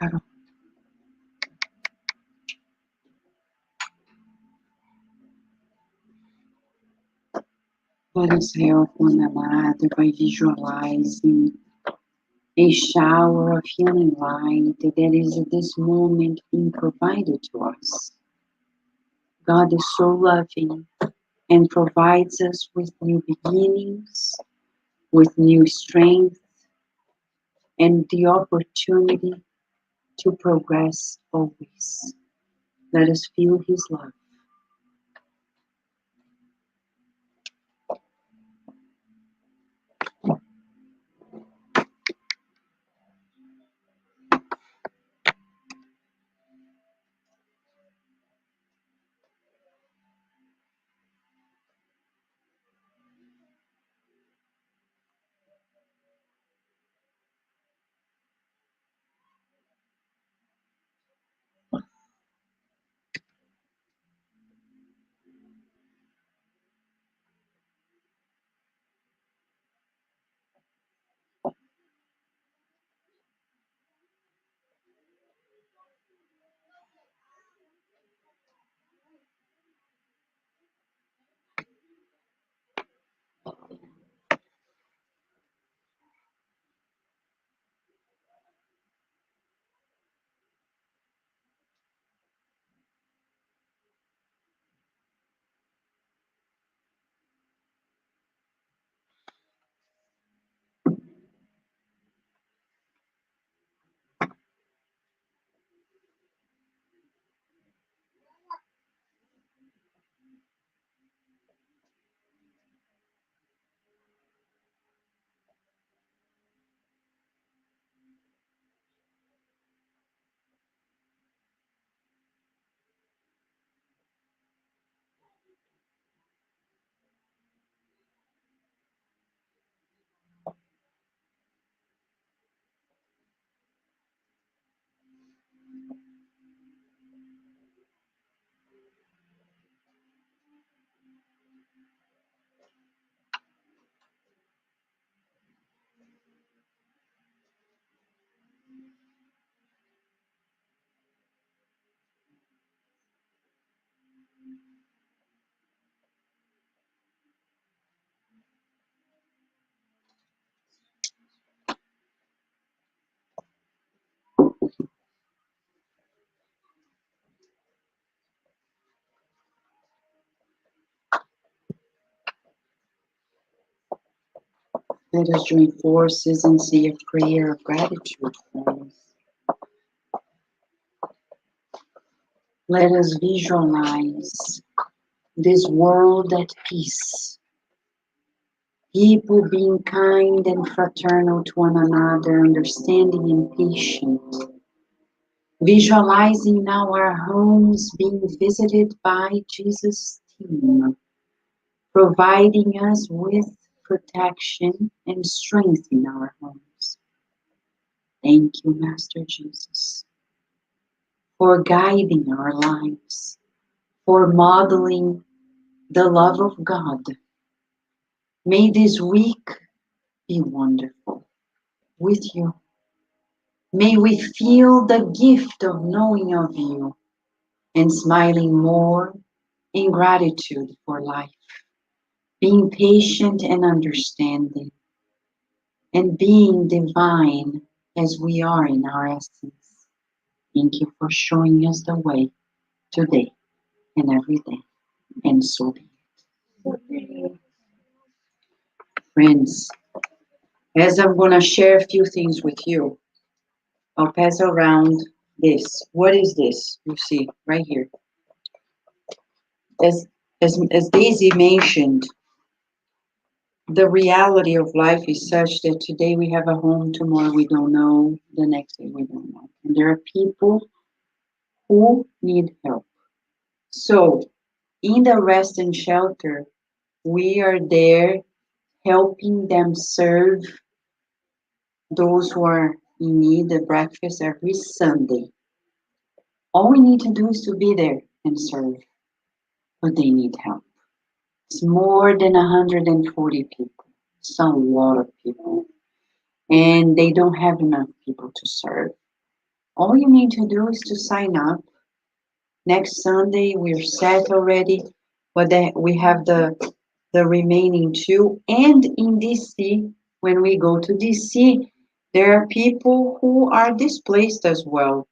Carol. Let us help one another by visualizing a shower of healing light that is at this moment being provided to us. God is so loving and provides us with new beginnings, with new strength, and the opportunity to progress always. Let us feel His love. Let us join forces and say a prayer of gratitude, friends. Let us visualize this world at peace. People being kind and fraternal to one another, understanding and patient. Visualizing now our homes being visited by Jesus' team, providing us with protection and strength in our homes. Thank you, Master Jesus, for guiding our lives, for modeling the love of God. May this week be wonderful with you. May we feel the gift of knowing of you and smiling more in gratitude for life, being patient and understanding, and being divine as we are in our essence. Thank you for showing us the way today and every day, and so be it. Friends, as I'm going to share a few things with you, I'll pass around this. What is this? You see right here. As Daisy mentioned, the reality of life is such that today we have a home, tomorrow we don't know, the next day we don't know. And there are people who need help. So, in the rest and shelter, we are there helping them serve those who are in need of breakfast every Sunday. All we need to do is to be there and serve, but they need help. It's more than 140 people. It's a lot of people. And they don't have enough people to serve. All you need to do is to sign up. Next Sunday, we're set already, but then we have the remaining two. And in DC, when we go to DC, there are people who are displaced as well.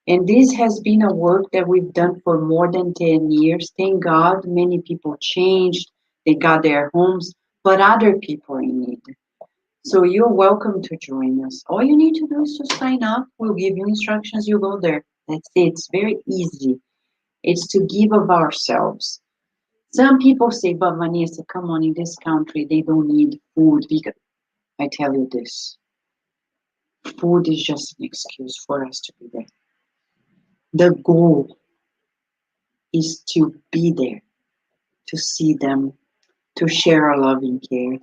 And this has been a work that we've done for more than 10 years. Thank God, many people changed, they got their homes, but other people are in need. So you're welcome to join us. All you need to do is to sign up. We'll give you instructions, you go there. That's it. It's very easy. It's to give of ourselves. Some people say, but Vanessa, come on, in this country, they don't need food. Because I tell you this, food is just an excuse for us to be there. The goal is to be there, to see them, to share our loving care,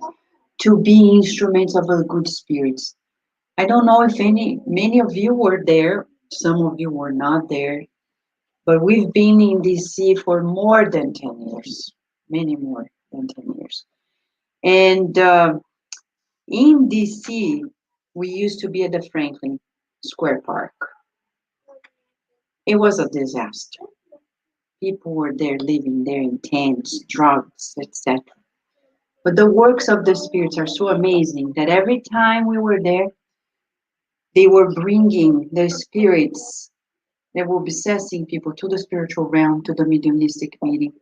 to be instruments of a good spirit. I don't know if many of you were there, some of you were not there, but we've been in DC for more than 10 years, many more than 10 years. And in DC, we used to be at the Franklin Square Park. It was a disaster. People were there living there in tents, drugs, etc. But the works of the spirits are so amazing that every time we were there, they were bringing the spirits that were possessing people to the spiritual realm, to the mediumistic meeting.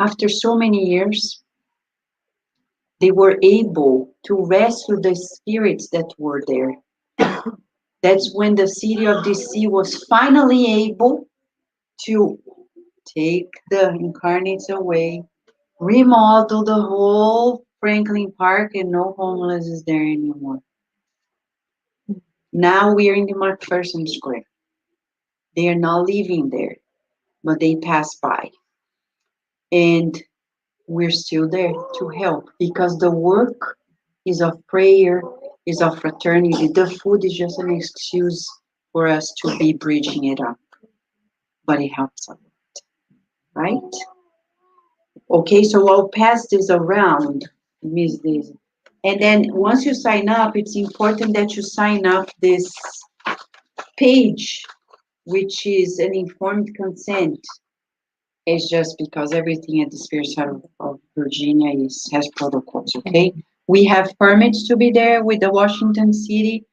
After so many years, they were able to rescue the spirits that were there. That's when the city of DC was finally able to take the incarnates away, remodel the whole Franklin Park, and no homeless is there anymore. Now we are in the McPherson Square. They are not living there, but they pass by. And we're still there to help because the work is of prayer, is of fraternity. The food is just an excuse for us to be bridging it up, but it helps a lot, right? Okay, so I'll pass this around, Miss Daisy. And then once you sign up, it's important that you sign up this page, which is an informed consent. It's just because everything at the Spirit side of Virginia has protocols, okay? We have permits to be there with the Washington City.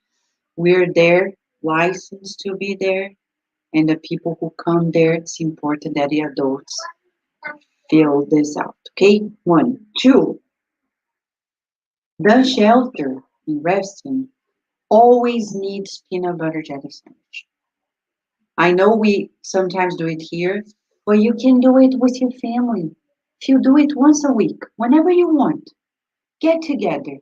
We're there, licensed to be there. And the people who come there, it's important that the adults fill this out, okay? 1, 2. The shelter in Reston always needs peanut butter jelly sandwich. I know we sometimes do it here, but you can do it with your family. If you do it once a week, whenever you want, get together.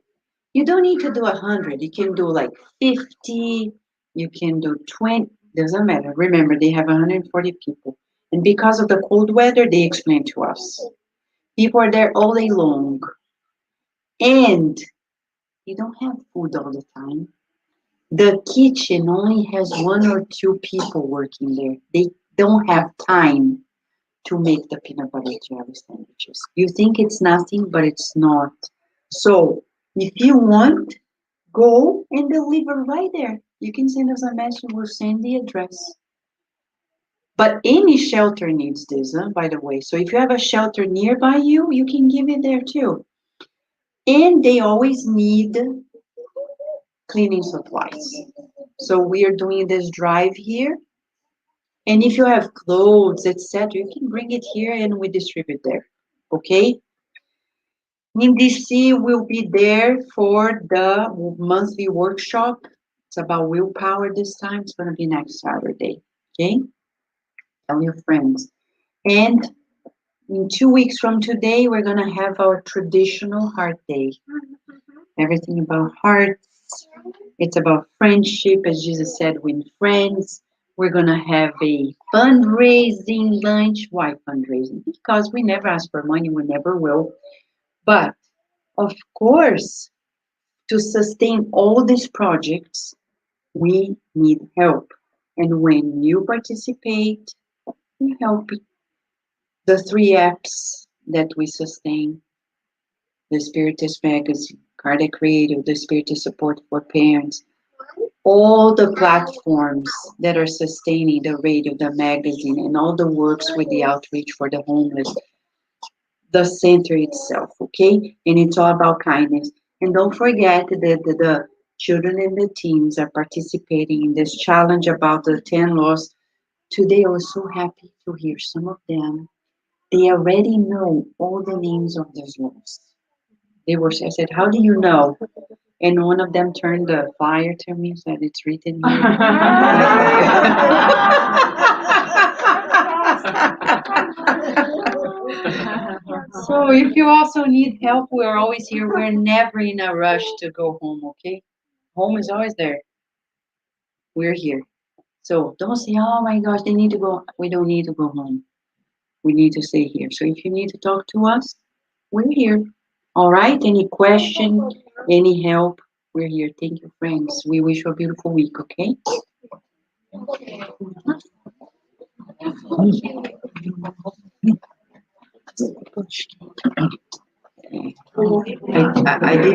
You don't need to do 100. You can do like 50. You can do 20. Doesn't matter. Remember, they have 140 people. And because of the cold weather, they explain to us. People are there all day long. And you don't have food all the time. The kitchen only has 1 or 2 people working there. They don't have time to make the peanut butter jelly sandwiches. You think it's nothing, but it's not. So if you want, go and deliver right there. You can send us a message, we'll send the address. But any shelter needs this, by the way. So if you have a shelter nearby you, you can give it there too. And they always need cleaning supplies. So we are doing this drive here. And if you have clothes, etc., you can bring it here and we distribute there. Okay? In DC, we'll be there for the monthly workshop. It's about willpower this time. It's going to be next Saturday. Okay? Tell your friends. And in 2 weeks from today, we're going to have our traditional heart day. Everything about hearts. It's about friendship, as Jesus said, with friends. We're going to have a fundraising lunch. Why fundraising? Because we never ask for money. We never will. But, of course, to sustain all these projects, we need help. And when you participate, you help. The 3 apps that we sustain, the Spiritist Magazine, Cardiac Radio, the Spiritist Support for Parents, all the platforms that are sustaining the radio, the magazine, and all the works with the outreach for the homeless, the center itself, okay? And it's all about kindness. And don't forget that the children and the teens are participating in this challenge about the 10 laws. Today, I was so happy to hear some of them. They already know all the names of these laws. I said, how do you know? And one of them turned the flyer to me and said, it's written here. So if you also need help, we're always here. We're never in a rush to go home, okay? Home is always there. We're here. So don't say, oh my gosh, they need to go. We don't need to go home. We need to stay here. So if you need to talk to us, we're here. All right? Any question, any help, we're here. Thank you, friends. We wish you a beautiful week, okay? I did